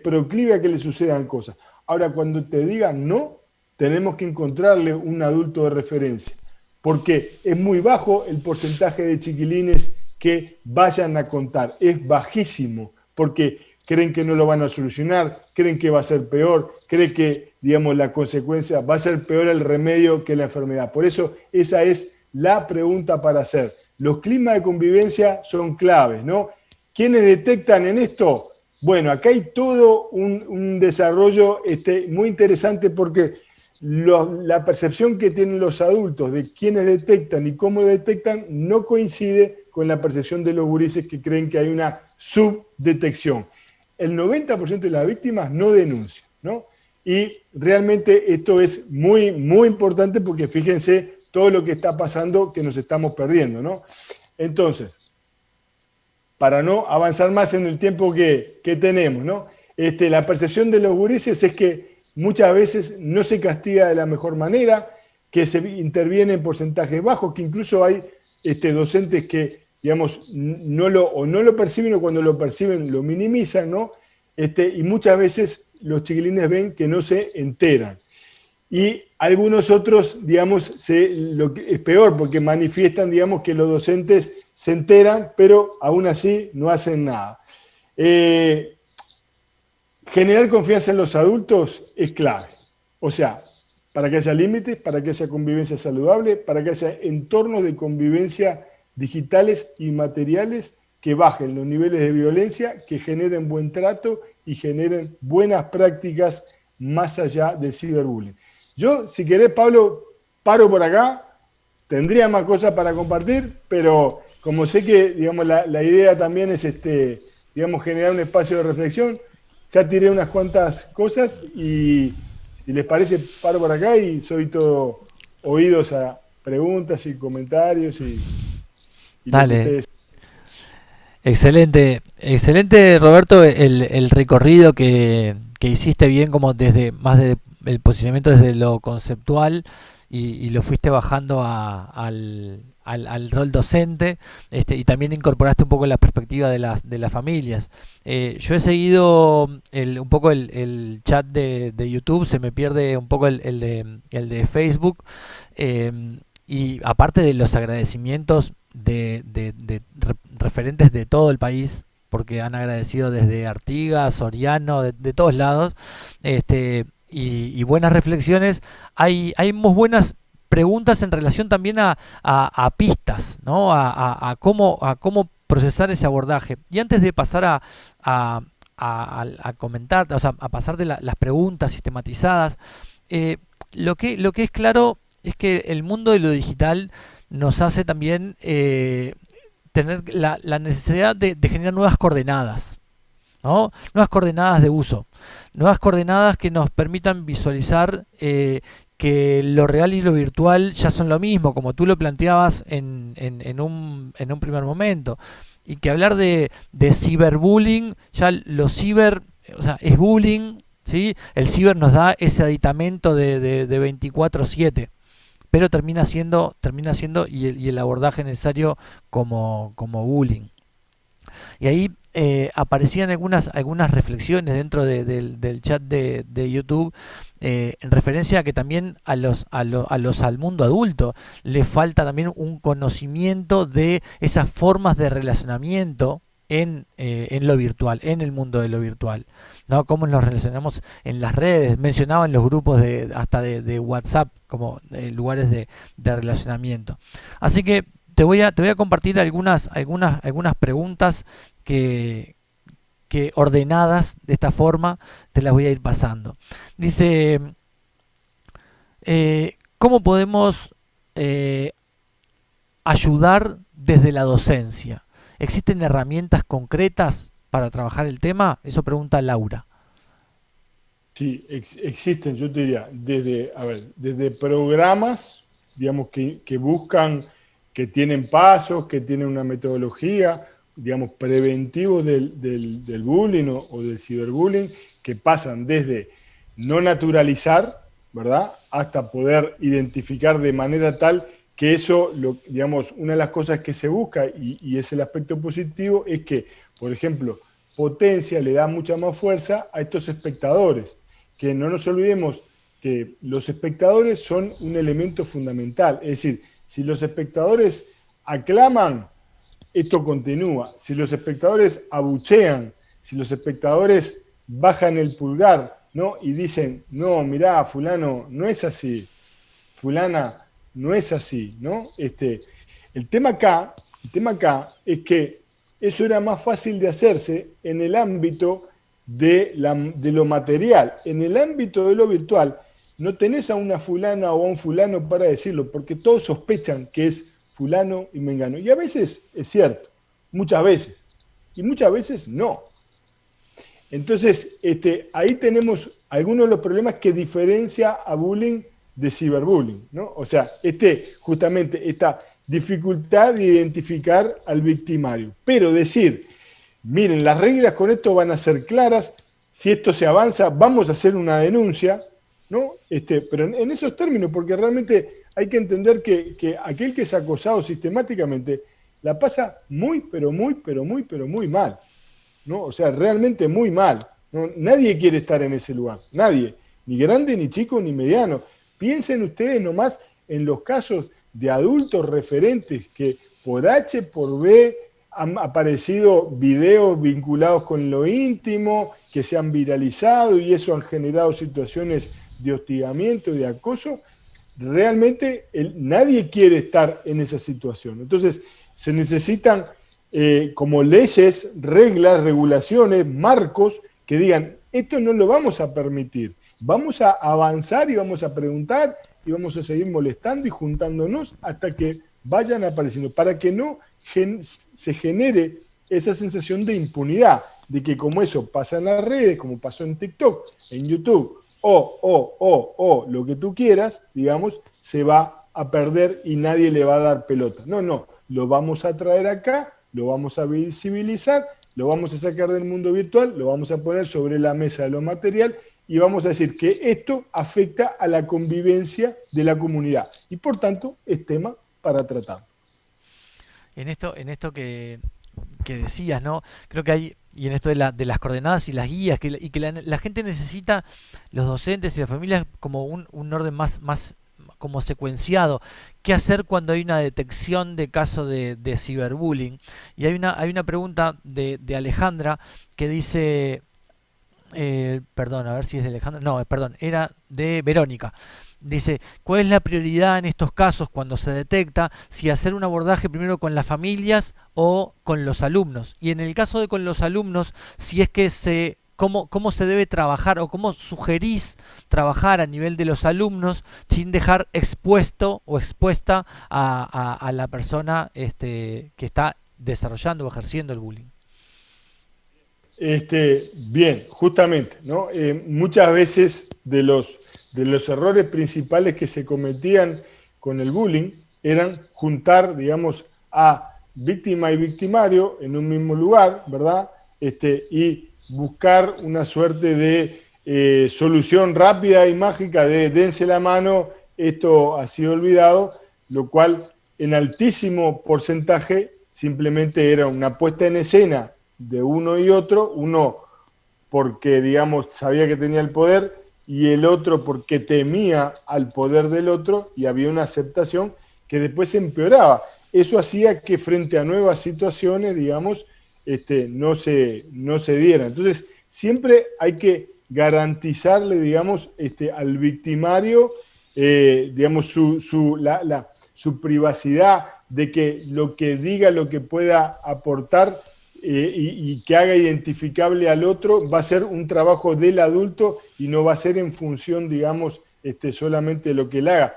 proclive a que le sucedan cosas. Ahora, cuando te digan no, tenemos que encontrarle un adulto de referencia, porque es muy bajo el porcentaje de chiquilines que vayan a contar, es bajísimo, porque creen que no lo van a solucionar, creen que va a ser peor, creen que, digamos, la consecuencia va a ser peor el remedio que la enfermedad. Por eso esa es la pregunta para hacer. Los climas de convivencia son claves, ¿no? ¿Quiénes detectan en esto? Bueno, acá hay todo un desarrollo muy interesante porque la percepción que tienen los adultos de quiénes detectan y cómo detectan no coincide con la percepción de los gurises que creen que hay una subdetección. El 90% de las víctimas no denuncian, ¿no? Y realmente esto es muy, muy importante porque fíjense todo lo que está pasando que nos estamos perdiendo, ¿no? Entonces, para no avanzar más en el tiempo que tenemos, ¿no? La percepción de los gurises es que muchas veces no se castiga de la mejor manera, que se interviene en porcentajes bajos, que incluso hay docentes que, digamos, no lo perciben o cuando lo perciben lo minimizan, ¿no? Y muchas veces los chiquilines ven que no se enteran. Y algunos otros, digamos, lo que es peor porque manifiestan, digamos, que los docentes se enteran, pero aún así no hacen nada. Generar confianza en los adultos es clave. O sea, para que haya límites, para que haya convivencia saludable, para que haya entornos de convivencia digitales y materiales que bajen los niveles de violencia, que generen buen trato y generen buenas prácticas más allá del ciberbullying. Yo, si querés, Pablo, paro por acá, tendría más cosas para compartir, pero como sé que, digamos, la idea también es, digamos, generar un espacio de reflexión, ya tiré unas cuantas cosas y si les parece, paro por acá y soy todo oídos a preguntas y comentarios y Dale. Lo que ustedes... Excelente, excelente Roberto el recorrido que hiciste bien como desde más de el posicionamiento desde lo conceptual y lo fuiste bajando al rol docente y también incorporaste un poco la perspectiva de las familias. Yo he seguido un poco el chat de YouTube, se me pierde un poco el de Facebook y aparte de los agradecimientos de referentes de todo el país, porque han agradecido desde Artigas, Soriano, de todos lados, y buenas reflexiones. Hay muy buenas preguntas en relación también a pistas, ¿no? A cómo procesar ese abordaje. Y antes de pasar a comentar, o sea, a pasar de las preguntas sistematizadas, lo que es claro es que el mundo de lo digital nos hace también tener la necesidad de generar nuevas coordenadas, ¿no? Nuevas coordenadas de uso, nuevas coordenadas que nos permitan visualizar que lo real y lo virtual ya son lo mismo, como tú lo planteabas en un primer momento, y que hablar de ciberbullying, ya lo ciber o sea, es bullying, ¿sí? El ciber nos da ese aditamento de 24/7, pero termina siendo y el abordaje necesario como bullying. Y ahí aparecían algunas reflexiones dentro del chat de YouTube, en referencia a que también al mundo adulto le falta también un conocimiento de esas formas de relacionamiento en lo virtual, en el mundo de lo virtual, ¿no? Cómo nos relacionamos en las redes, mencionaban los grupos hasta de WhatsApp como lugares de relacionamiento. Así que te voy a compartir algunas preguntas que, que ordenadas de esta forma te las voy a ir pasando. Dice, ¿cómo podemos eh, ayudar desde la docencia? ¿Existen herramientas concretas para trabajar el tema? Eso pregunta Laura. Sí, existen, yo te diría, desde, a ver, desde programas, digamos, que buscan, que tienen pasos, que tienen una metodología, digamos, preventivos del bullying o del ciberbullying, que pasan desde no naturalizar, ¿verdad?, hasta poder identificar de manera tal que eso, digamos, una de las cosas que se busca, y es el aspecto positivo, es que, por ejemplo, potencia, le da mucha más fuerza a estos espectadores, que no nos olvidemos que los espectadores son un elemento fundamental. Es decir, si los espectadores aclaman, esto continúa. Si los espectadores abuchean, si los espectadores bajan el pulgar, ¿no?, y dicen, no, mirá, fulano, no es así, fulana, no es así, ¿no? El tema acá es que eso era más fácil de hacerse en el ámbito de lo material. En el ámbito de lo virtual, no tenés a una fulana o a un fulano para decirlo, porque todos sospechan que es fulano y mengano. Y a veces es cierto, muchas veces, y muchas veces no. Entonces, ahí tenemos algunos de los problemas que diferencia a bullying de ciberbullying, ¿no? O sea, justamente esta dificultad de identificar al victimario. Pero decir, miren, las reglas con esto van a ser claras, si esto se avanza, vamos a hacer una denuncia, ¿no? Pero en esos términos, porque realmente hay que entender que aquel que es acosado sistemáticamente la pasa muy, pero muy, pero muy, pero muy mal, ¿no? O sea, realmente muy mal, ¿no? Nadie quiere estar en ese lugar, nadie, ni grande, ni chico, ni mediano. Piensen ustedes nomás en los casos de adultos referentes que por H, por B, han aparecido videos vinculados con lo íntimo, que se han viralizado y eso han generado situaciones de hostigamiento y de acoso. Realmente nadie quiere estar en esa situación. Entonces, se necesitan como leyes, reglas, regulaciones, marcos que digan, esto no lo vamos a permitir. Vamos a avanzar y vamos a preguntar y vamos a seguir molestando y juntándonos hasta que vayan apareciendo, para que no se genere esa sensación de impunidad, de que como eso pasa en las redes, como pasó en TikTok, en YouTube, o lo que tú quieras, digamos, se va a perder y nadie le va a dar pelota. No, no, lo vamos a traer acá, lo vamos a visibilizar, lo vamos a sacar del mundo virtual, lo vamos a poner sobre la mesa de lo material y vamos a decir que esto afecta a la convivencia de la comunidad y por tanto es tema para tratar. En esto que decías, ¿no? Creo que hay, y en esto de las coordenadas y las guías, y que la gente necesita, los docentes y las familias, como un orden más como secuenciado. ¿Qué hacer cuando hay una detección de caso de ciberbullying? Y hay una pregunta de Alejandra que dice, perdón, a ver si es de Alejandra, no, perdón, era de Verónica. Dice, ¿cuál es la prioridad en estos casos cuando se detecta? Si hacer un abordaje primero con las familias o con los alumnos. Y en el caso de con los alumnos, si es que cómo se debe trabajar o cómo sugerís trabajar a nivel de los alumnos sin dejar expuesto o expuesta a la persona que está desarrollando o ejerciendo el bullying. Bien, justamente, ¿no? Muchas veces de los errores principales que se cometían con el bullying eran juntar, digamos, a víctima y victimario en un mismo lugar, ¿verdad? Y buscar una suerte de solución rápida y mágica de dense la mano, esto ha sido olvidado, lo cual en altísimo porcentaje simplemente era una puesta en escena de uno y otro, uno porque, digamos, sabía que tenía el poder y el otro porque temía al poder del otro y había una aceptación que después empeoraba. Eso hacía que frente a nuevas situaciones, digamos, no se diera. Entonces, siempre hay que garantizarle, digamos, al victimario, digamos, su privacidad, de que lo que diga, lo que pueda aportar y que haga identificable al otro, va a ser un trabajo del adulto y no va a ser en función, digamos, solamente de lo que él haga.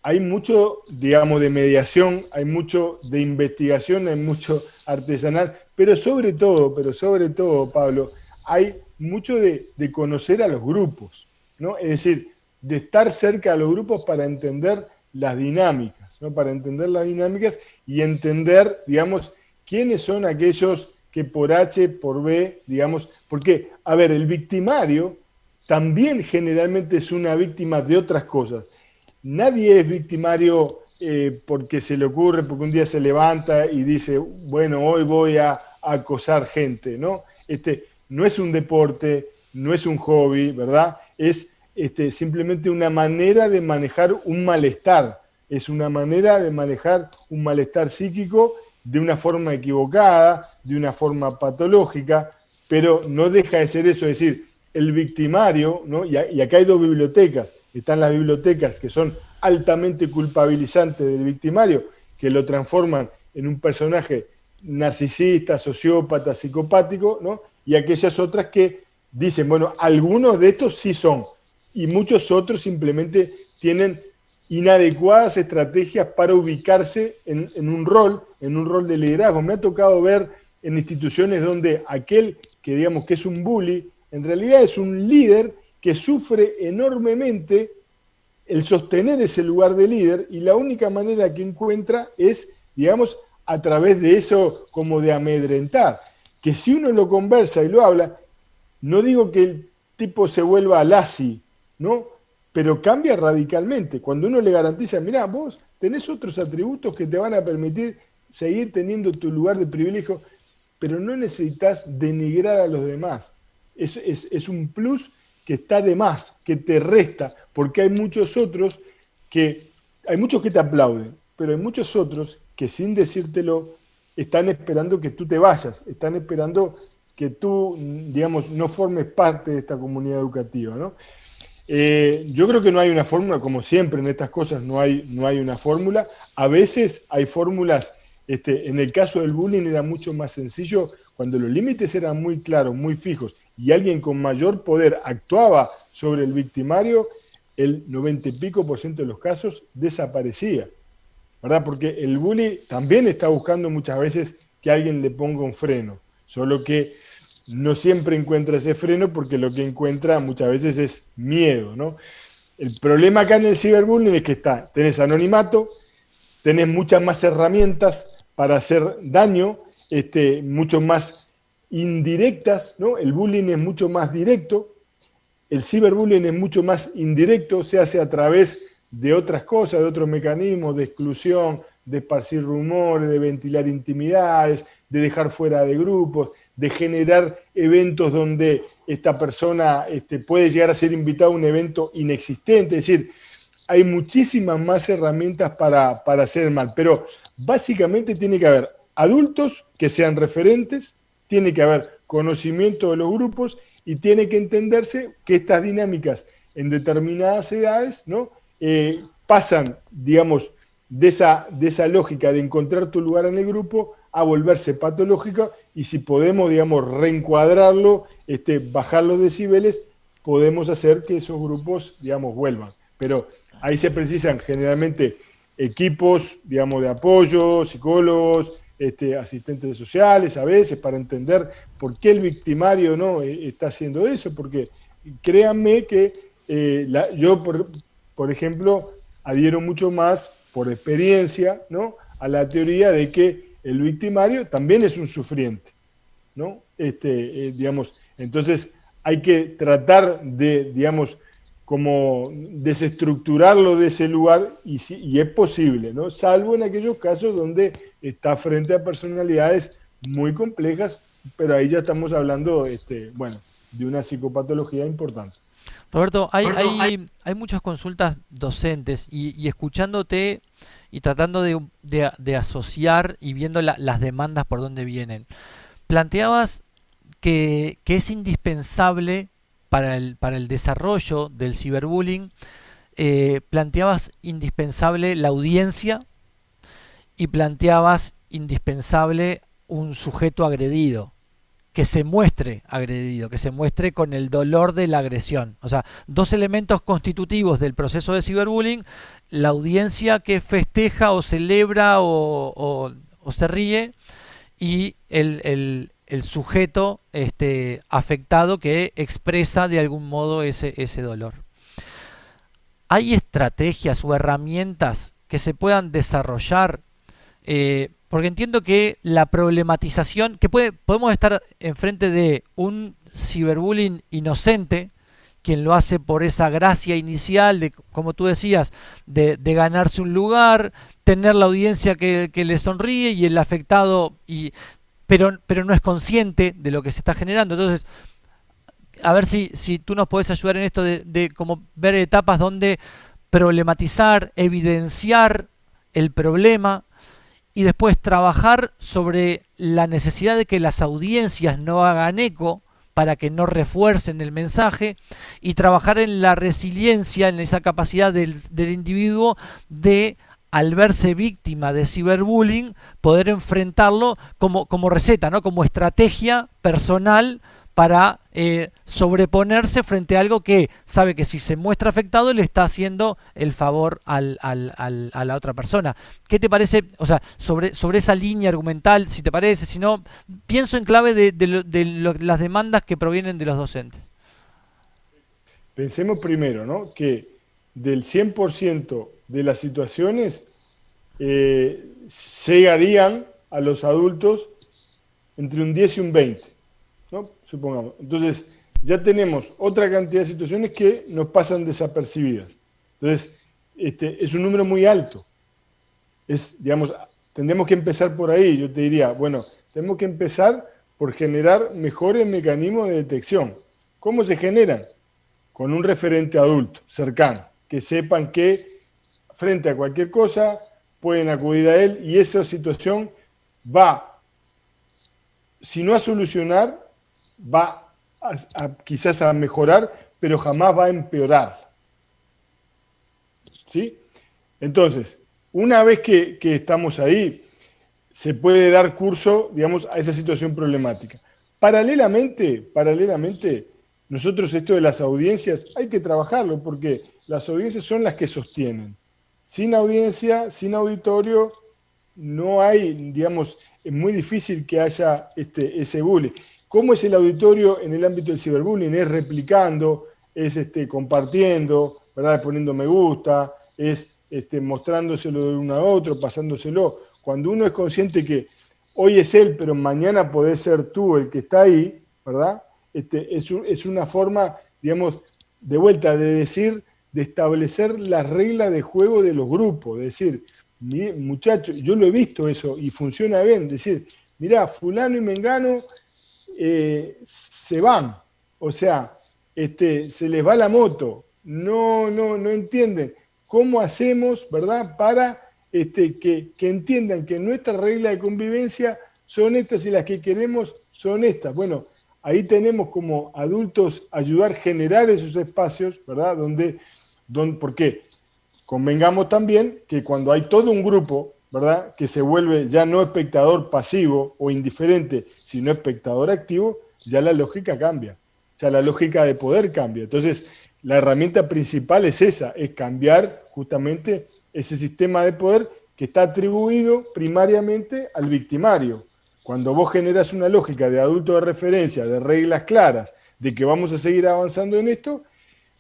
Hay mucho, digamos, de mediación, hay mucho de investigación, hay mucho artesanal, pero sobre todo, Pablo, hay mucho de conocer a los grupos, ¿no? Es decir, de estar cerca de los grupos para entender las dinámicas, ¿no? Para entender las dinámicas y entender, digamos, quiénes son aquellos que por H, por B, digamos, porque, a ver, el victimario también generalmente es una víctima de otras cosas. Nadie es victimario porque se le ocurre, porque un día se levanta y dice, bueno, hoy voy a acosar gente, ¿no? No es un deporte, no es un hobby, ¿verdad? Es simplemente una manera de manejar un malestar, es una manera de manejar un malestar psíquico de una forma equivocada, de una forma patológica, pero no deja de ser eso, es decir, el victimario, ¿no? Y acá hay dos bibliotecas, están las bibliotecas que son altamente culpabilizantes del victimario, que lo transforman en un personaje narcisista, sociópata, psicopático, ¿no? Y aquellas otras que dicen, bueno, algunos de estos sí son, y muchos otros simplemente tienen inadecuadas estrategias para ubicarse en un rol de liderazgo. Me ha tocado ver en instituciones donde aquel que digamos que es un bully, en realidad es un líder que sufre enormemente el sostener ese lugar de líder y la única manera que encuentra es, digamos, a través de eso como de amedrentar. Que si uno lo conversa y lo habla, no digo que el tipo se vuelva lazy, ¿no? Pero cambia radicalmente. Cuando uno le garantiza, mirá, vos tenés otros atributos que te van a permitir seguir teniendo tu lugar de privilegio, pero no necesitas denigrar a los demás. Es un plus que está de más, que te resta, porque hay muchos otros hay muchos que te aplauden, pero hay muchos otros que sin decírtelo están esperando que tú te vayas, están esperando que tú, digamos, no formes parte de esta comunidad educativa, ¿no? Yo creo que no hay una fórmula, como siempre en estas cosas no hay una fórmula. A veces hay fórmulas, en el caso del bullying era mucho más sencillo, cuando los límites eran muy claros, muy fijos, y alguien con mayor poder actuaba sobre el victimario, el 90 y pico % de los casos desaparecía, ¿verdad? Porque el bully también está buscando muchas veces que alguien le ponga un freno, solo que no siempre encuentra ese freno porque lo que encuentra muchas veces es miedo, ¿no? El problema acá en el ciberbullying es que tenés anonimato, tenés muchas más herramientas para hacer daño, mucho más indirectas, ¿no? El bullying es mucho más directo, el ciberbullying es mucho más indirecto, se hace a través de otras cosas, de otros mecanismos de exclusión, de esparcir rumores, de ventilar intimidades, de dejar fuera de grupos, de generar eventos donde esta persona puede llegar a ser invitada a un evento inexistente. Es decir, hay muchísimas más herramientas para hacer mal, pero básicamente tiene que haber adultos que sean referentes, tiene que haber conocimiento de los grupos y tiene que entenderse que estas dinámicas en determinadas edades, ¿no? Pasan, digamos, de esa lógica de encontrar tu lugar en el grupo a volverse patológica y si podemos, digamos, reencuadrarlo, bajar los decibeles, podemos hacer que esos grupos, digamos, vuelvan. Pero ahí se precisan generalmente equipos, digamos, de apoyo, psicólogos, asistentes sociales a veces para entender por qué el victimario no está haciendo eso, porque créanme que yo, por ejemplo, adhiero mucho más por experiencia, ¿no?, a la teoría de que el victimario también es un sufriente, ¿no? Digamos, Entonces hay que tratar de, digamos, como desestructurarlo de ese lugar y es posible, ¿no? Salvo en aquellos casos donde está frente a personalidades muy complejas, pero ahí ya estamos hablando, bueno, de una psicopatología importante. Roberto, hay muchas consultas docentes y escuchándote y tratando de asociar y viendo las demandas por dónde vienen. Planteabas que es indispensable para el desarrollo del ciberbullying, planteabas indispensable la audiencia y planteabas indispensable un sujeto agredido, que se muestre agredido, que se muestre con el dolor de la agresión. O sea, dos elementos constitutivos del proceso de ciberbullying: la audiencia que festeja o celebra o se ríe, y el sujeto afectado que expresa de algún modo ese dolor. ¿Hay estrategias o herramientas que se puedan desarrollar? Porque entiendo que la problematización, que podemos estar enfrente de un ciberbullying inocente, quien lo hace por esa gracia inicial de, como tú decías, de ganarse un lugar, tener la audiencia que le sonríe y el afectado, pero no es consciente de lo que se está generando. Entonces, a ver si tú nos podés ayudar en esto de como ver etapas donde problematizar, evidenciar el problema y después trabajar sobre la necesidad de que las audiencias no hagan eco para que no refuercen el mensaje, y trabajar en la resiliencia, en esa capacidad del individuo de, al verse víctima de ciberbullying, poder enfrentarlo como receta, ¿no? Como estrategia personal para sobreponerse frente a algo que sabe que si se muestra afectado le está haciendo el favor a la otra persona. ¿Qué te parece, o sea, sobre esa línea argumental, si te parece? Si no, pienso en clave de las demandas que provienen de los docentes. Pensemos primero, ¿no? Que del 100% de las situaciones llegarían a los adultos entre un 10 y un 20, ¿no? Supongamos. Entonces, ya tenemos otra cantidad de situaciones que nos pasan desapercibidas. Entonces, es un número muy alto. Digamos, tendremos que empezar por ahí. Yo te diría, bueno, tenemos que empezar por generar mejores mecanismos de detección. ¿Cómo se generan? Con un referente adulto, cercano, que sepan que frente a cualquier cosa pueden acudir a él, y esa situación va, si no a solucionar, va quizás a mejorar, pero jamás va a empeorar. ¿Sí? Entonces, una vez que estamos ahí, se puede dar curso, digamos, a esa situación problemática. Paralelamente, nosotros esto de las audiencias hay que trabajarlo, porque las audiencias son las que sostienen. Sin audiencia, sin auditorio, no hay, digamos, es muy difícil que haya ese bullying. ¿Cómo es el auditorio en el ámbito del ciberbullying? Es replicando, es compartiendo, ¿verdad? Poniendo me gusta, es mostrándoselo de uno a otro, pasándoselo. Cuando uno es consciente que hoy es él, pero mañana podés ser tú el que está ahí, ¿verdad? Es una forma, digamos, de vuelta, de decir, de establecer las reglas de juego de los grupos, de decir, muchachos, yo lo he visto eso y funciona bien, decir, mirá, fulano y mengano se van, o sea, se les va la moto, no entienden. ¿Cómo hacemos, verdad, para que entiendan que nuestras reglas de convivencia son estas y las que queremos son estas? Bueno, ahí tenemos como adultos ayudar a generar esos espacios, ¿verdad? Porque convengamos también que cuando hay todo un grupo, ¿verdad?, que se vuelve ya no espectador pasivo o indiferente, sino espectador activo, ya la lógica cambia, ya la lógica de poder cambia. Entonces, la herramienta principal es esa, es cambiar justamente ese sistema de poder que está atribuido primariamente al victimario. Cuando vos generas una lógica de adulto de referencia, de reglas claras, de que vamos a seguir avanzando en esto,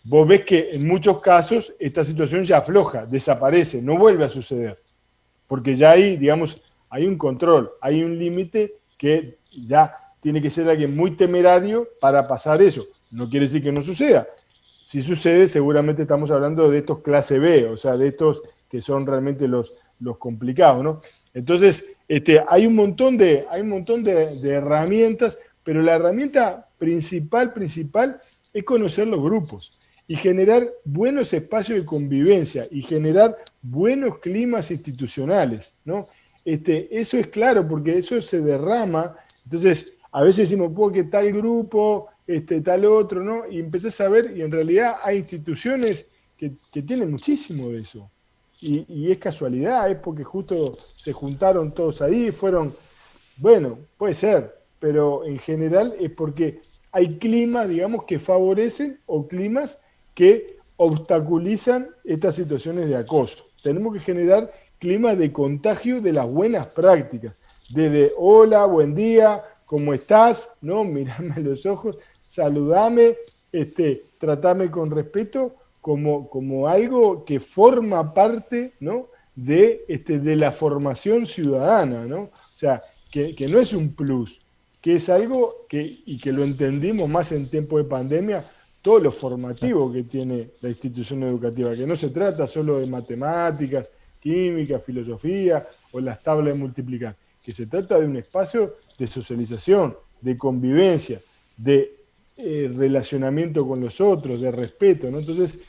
vos ves que en muchos casos esta situación ya afloja, desaparece, no vuelve a suceder. Porque ya hay, digamos, hay un control, hay un límite que ya tiene que ser alguien muy temerario para pasar eso. No quiere decir que no suceda. Si sucede, seguramente estamos hablando de estos clase B, o sea, de estos que son realmente los complicados, ¿no? Entonces, hay un montón de herramientas, pero la herramienta principal es conocer los grupos y generar buenos espacios de convivencia y generar buenos climas institucionales, ¿no? Eso es claro, porque eso se derrama. Entonces, a veces decimos, que tal grupo, tal otro, ¿no? Y empezás a ver, y en realidad hay instituciones que tienen muchísimo de eso. Y es casualidad, es porque justo se juntaron todos ahí, fueron, bueno, puede ser, pero en general es porque hay climas, digamos, que favorecen o climas que obstaculizan estas situaciones de acoso. Tenemos que generar climas de contagio de las buenas prácticas, desde hola, buen día, ¿cómo estás? ¿No? Mirame a los ojos, saludame, tratame con respeto, como algo que forma parte, ¿no? de la formación ciudadana, ¿no? O sea, que no es un plus, que es algo y que lo entendimos más en tiempo de pandemia, todo lo formativo que tiene la institución educativa, que no se trata solo de matemáticas, química, filosofía o las tablas de multiplicar, que se trata de un espacio de socialización, de convivencia, de relacionamiento con los otros, de respeto, ¿no? Entonces,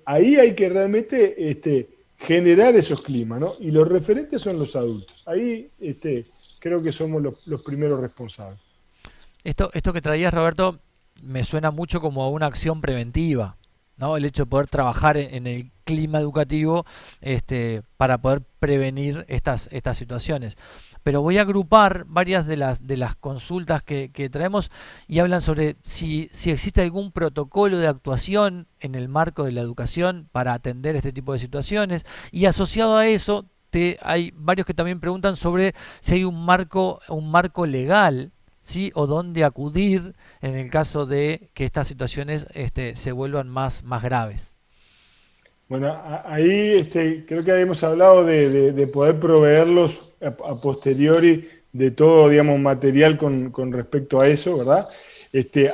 ahí hay que realmente generar esos climas, ¿no? Y los referentes son los adultos. Ahí creo que somos los primeros responsables. Esto que traías, Roberto, me suena mucho como a una acción preventiva, ¿no? El hecho de poder trabajar en el clima educativo, para poder prevenir estas situaciones. Pero voy a agrupar varias de las consultas que traemos y hablan sobre si existe algún protocolo de actuación en el marco de la educación para atender este tipo de situaciones. Y asociado a eso, hay varios que también preguntan sobre si hay un marco legal, ¿sí? O dónde acudir en el caso de que estas situaciones se vuelvan más graves. Bueno, ahí creo que habíamos hablado de poder proveerlos a posteriori de todo, digamos, material con respecto a eso, ¿verdad?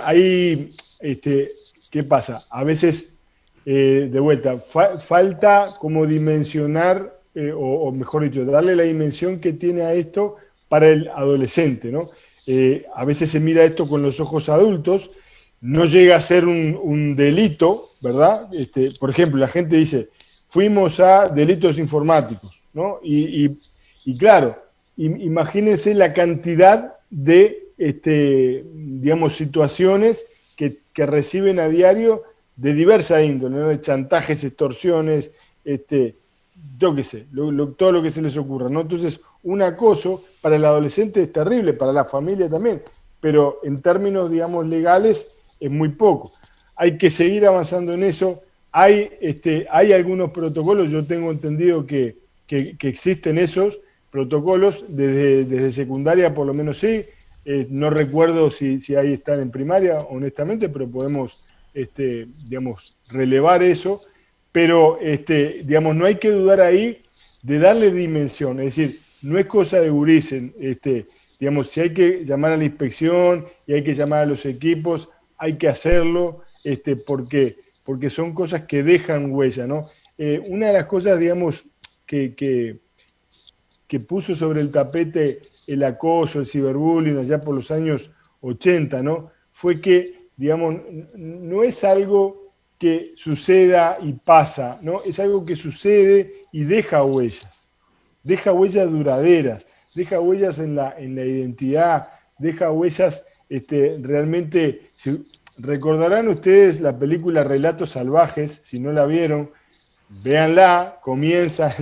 Ahí, ¿qué pasa? A veces, de vuelta, falta como dimensionar, o mejor dicho, darle la dimensión que tiene a esto para el adolescente, ¿no? A veces se mira esto con los ojos adultos, no llega a ser un delito, ¿verdad? Por ejemplo, la gente dice, fuimos a delitos informáticos, ¿no? Y claro, imagínense la cantidad de, digamos, situaciones que reciben a diario de diversa índole, ¿no? De chantajes, extorsiones, yo qué sé, todo lo que se les ocurra, ¿no? Entonces, un acoso para el adolescente es terrible, para la familia también, pero en términos, digamos, legales es muy poco. Hay que seguir avanzando en eso. Hay algunos protocolos, yo tengo entendido que existen esos protocolos desde secundaria, por lo menos sí. No recuerdo si ahí están en primaria, honestamente, pero podemos, digamos, relevar eso. Pero, digamos, no hay que dudar ahí de darle dimensión. Es decir, no es cosa de gurises. Digamos, si hay que llamar a la inspección y hay que llamar a los equipos, hay que hacerlo, porque son cosas que dejan huella, ¿no? Una de las cosas, digamos, que puso sobre el tapete el acoso, el ciberbullying allá por los años 80, ¿no? Fue que, digamos, no es algo que suceda y pasa, ¿no? Es algo que sucede y deja huellas duraderas, deja huellas en la identidad, deja huellas realmente. Recordarán ustedes la película Relatos Salvajes, si no la vieron, véanla, comienza,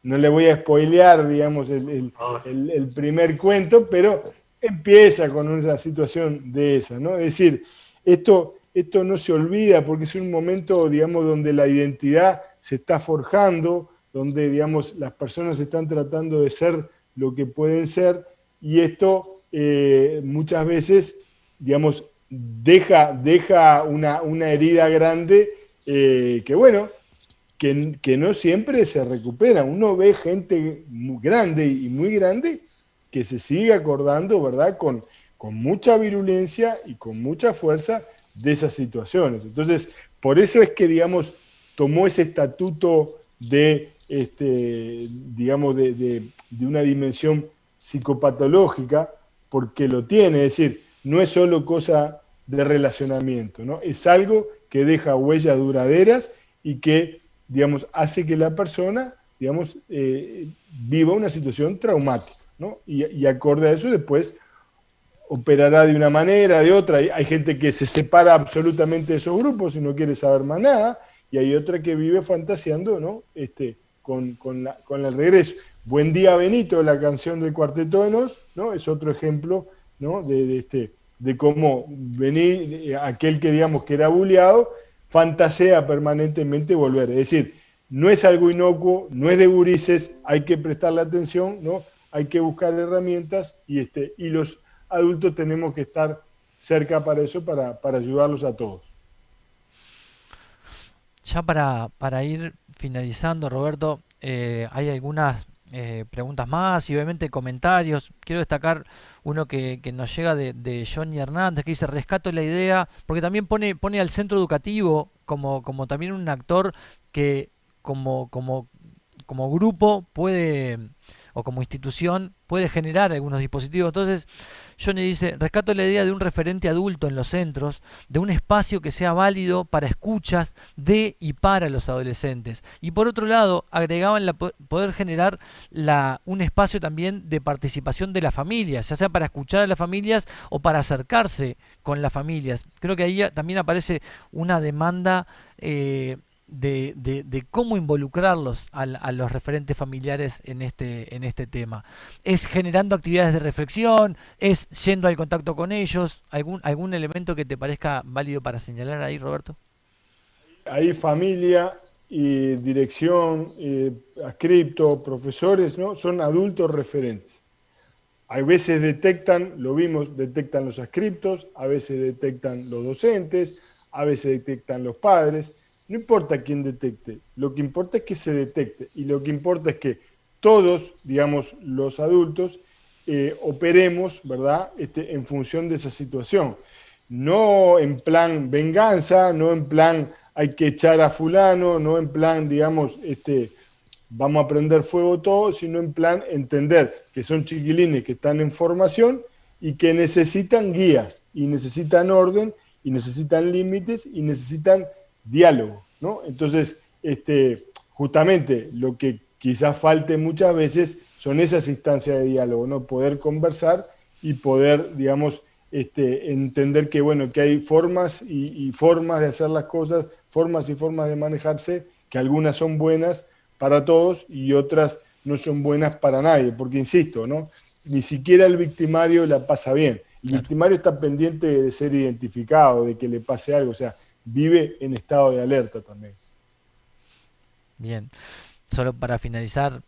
no le voy a spoilear, digamos, el primer cuento, pero empieza con una situación de esa, ¿no? Es decir, esto no se olvida porque es un momento, digamos, donde la identidad se está forjando, donde, digamos, las personas están tratando de ser lo que pueden ser, y esto muchas veces, digamos, deja una herida grande que, bueno, que no siempre se recupera. Uno ve gente muy grande y muy grande que se sigue acordando, ¿verdad?, con con mucha virulencia y con mucha fuerza de esas situaciones. Entonces, por eso es que, digamos, tomó ese estatuto de, digamos, de una dimensión psicopatológica, porque lo tiene, es decir, no es solo cosa de relacionamiento, ¿no? Es algo que deja huellas duraderas y que, digamos, hace que la persona, digamos, viva una situación traumática, ¿no? Y acorde a eso después operará de una manera, de otra. Hay gente que se separa absolutamente de esos grupos y no quiere saber más nada, y hay otra que vive fantaseando, ¿no? Con el regreso. Buen día, Benito, la canción del Cuarteto de Nos, ¿no? Es otro ejemplo, ¿no? De cómo venir, aquel que digamos que era bulleado, fantasea permanentemente volver. Es decir, no es algo inocuo, no es de gurises, hay que prestarle atención, ¿no? Hay que buscar herramientas y los adultos tenemos que estar cerca para eso, para ayudarlos a todos. Ya para ir finalizando, Roberto, hay algunas preguntas más y obviamente comentarios. Quiero destacar uno que nos llega de Johnny Hernández, que dice, rescato la idea, porque también pone al centro educativo como también un actor que como, como, como grupo puede, o como institución, puede generar algunos dispositivos. Entonces, Johnny dice, rescato la idea de un referente adulto en los centros, de un espacio que sea válido para escuchas de y para los adolescentes. Y por otro lado, agregaban poder generar un espacio también de participación de las familias, ya sea para escuchar a las familias o para acercarse con las familias. Creo que ahí también aparece una demanda de cómo involucrarlos a los referentes familiares en este tema. Es generando actividades de reflexión, es yendo al contacto con ellos, algún elemento que te parezca válido para señalar ahí, Roberto. Hay familia y dirección, adscripto, profesores, ¿no? Son adultos referentes. A veces detectan, lo vimos, detectan los adscriptos, a veces detectan los docentes, a veces detectan los padres. No importa quién detecte, lo que importa es que se detecte y lo que importa es que todos, digamos, los adultos, operemos, ¿verdad?, en función de esa situación. No en plan venganza, no en plan hay que echar a fulano, no en plan, digamos, vamos a prender fuego todo, sino en plan entender que son chiquilines que están en formación y que necesitan guías, y necesitan orden, y necesitan límites, y necesitan diálogo, ¿no? Entonces, justamente lo que quizás falte muchas veces son esas instancias de diálogo, ¿no? Poder conversar y poder, digamos, entender que, bueno, que hay formas y formas de hacer las cosas, formas y formas de manejarse, que algunas son buenas para todos y otras no son buenas para nadie, porque insisto, ¿no? Ni siquiera el victimario la pasa bien. El Claro. victimario está pendiente de ser identificado, de que le pase algo, o sea, vive en estado de alerta también. Bien. Solo para finalizar,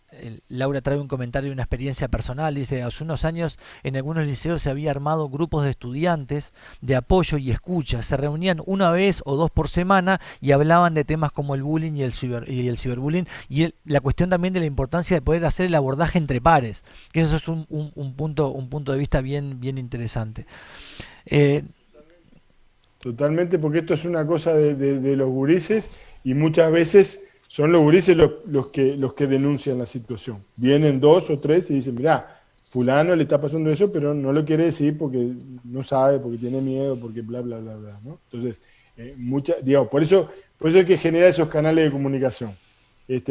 Laura trae un comentario de una experiencia personal. Dice, hace unos años en algunos liceos se había armado grupos de estudiantes de apoyo y escucha. Se reunían una vez o dos por semana y hablaban de temas como el bullying y el ciberbullying y la cuestión también de la importancia de poder hacer el abordaje entre pares. Que eso es un punto de vista bien interesante. Eh, Totalmente, porque esto es una cosa de los gurises y muchas veces son los gurises los que denuncian la situación. Vienen dos o tres y dicen, mirá, fulano le está pasando eso, pero no lo quiere decir porque no sabe, porque tiene miedo, porque bla, bla, bla, bla, ¿no? Entonces, digamos, por eso hay que generar esos canales de comunicación,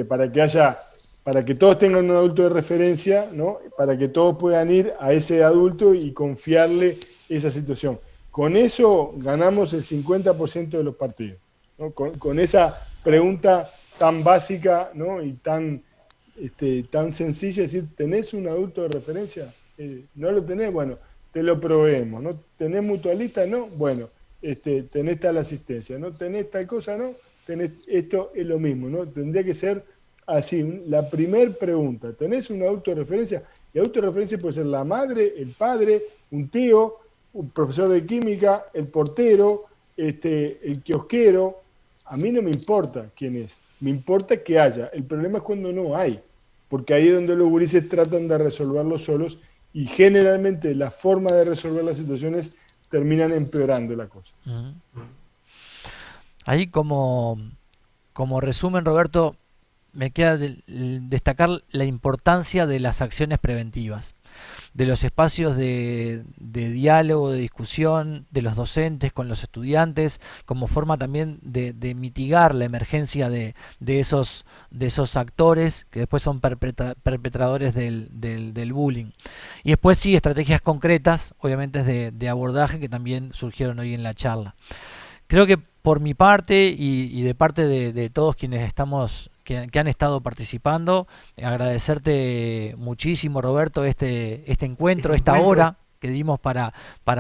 para que haya, para que todos tengan un adulto de referencia, ¿no? Para que todos puedan ir a ese adulto y confiarle esa situación. Con eso ganamos el 50% de los partidos, ¿no? Con esa pregunta tan básica, ¿no? Y tan sencilla, es decir, ¿tenés un adulto de referencia? ¿No lo tenés? Bueno, te lo proveemos, ¿no? ¿Tenés mutualista? No, bueno, tenés tal asistencia, ¿no? ¿Tenés tal cosa? No, tenés, esto es lo mismo, ¿no? Tendría que ser así, la primer pregunta, ¿tenés un adulto de referencia? Y adulto de referencia puede ser la madre, el padre, un tío, un profesor de química, el portero, el kiosquero. A mí no me importa quién es, me importa que haya. El problema es cuando no hay, porque ahí es donde los gurises tratan de resolverlo solos y generalmente la forma de resolver las situaciones terminan empeorando la cosa. Ahí como resumen, Roberto, me queda destacar la importancia de las acciones preventivas, de los espacios de diálogo, de discusión, de los docentes con los estudiantes, como forma también de mitigar la emergencia de esos actores que después son perpetradores del bullying. Y después sí, estrategias concretas, obviamente de abordaje, que también surgieron hoy en la charla. Creo que por mi parte y de parte de todos quienes que han estado participando, agradecerte muchísimo, Roberto, este encuentro, esta hora que dimos para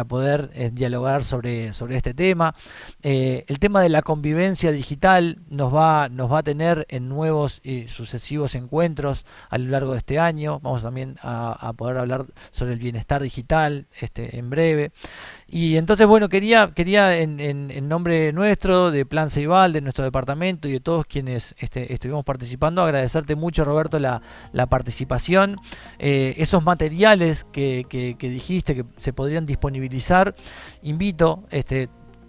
poder dialogar sobre este tema. El tema de la convivencia digital nos va a tener en nuevos y sucesivos encuentros a lo largo de este año. Vamos también a poder hablar sobre el bienestar digital en breve. Y entonces, bueno, quería en nombre nuestro, de Plan Ceibal, de nuestro departamento y de todos quienes estuvimos participando, agradecerte mucho, Roberto, la participación. Esos materiales que dijiste que se podrían disponibilizar, invito,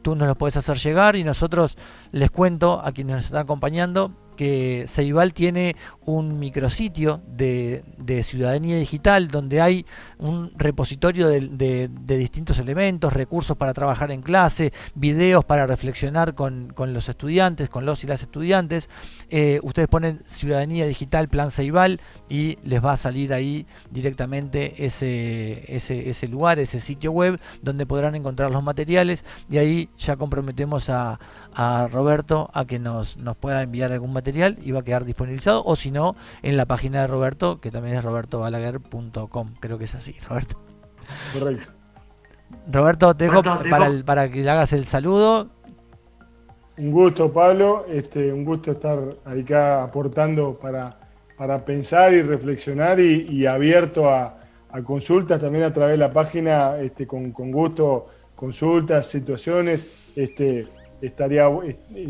tú nos los puedes hacer llegar y nosotros les cuento a quienes nos están acompañando que Ceibal tiene un micrositio de ciudadanía digital donde hay un repositorio de distintos elementos, recursos para trabajar en clase, videos para reflexionar con los estudiantes, con los y las estudiantes. Ustedes ponen Ciudadanía Digital Plan Ceibal y les va a salir ahí directamente ese lugar, ese sitio web donde podrán encontrar los materiales, y ahí ya comprometemos a Roberto a que nos pueda enviar algún material y va a quedar disponibilizado, o si no, en la página de Roberto, que también es robertobalaguer.com. Creo que es así, Roberto. Correcto. Roberto, te dejo para que le hagas el saludo. Un gusto, Pablo. Un gusto estar acá aportando para pensar y reflexionar y abierto a consultas también a través de la página, con gusto, consultas, situaciones.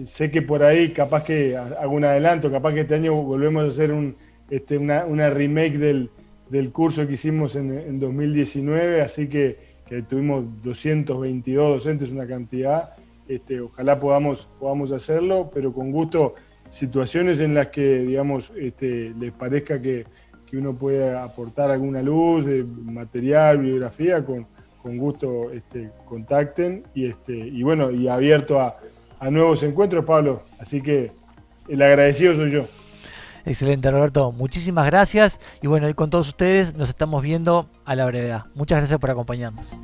Sé que por ahí capaz que hago un adelanto, capaz que este año volvemos a hacer una remake del curso que hicimos en 2019, así que tuvimos 222 docentes, una cantidad. Ojalá podamos hacerlo, pero con gusto, situaciones en las que, digamos, les parezca que uno puede aportar alguna luz, de material, bibliografía, con gusto contacten y bueno, y abierto a nuevos encuentros, Pablo. Así que el agradecido soy yo. Excelente, Roberto. Muchísimas gracias. Y bueno, y con todos ustedes nos estamos viendo a la brevedad. Muchas gracias por acompañarnos.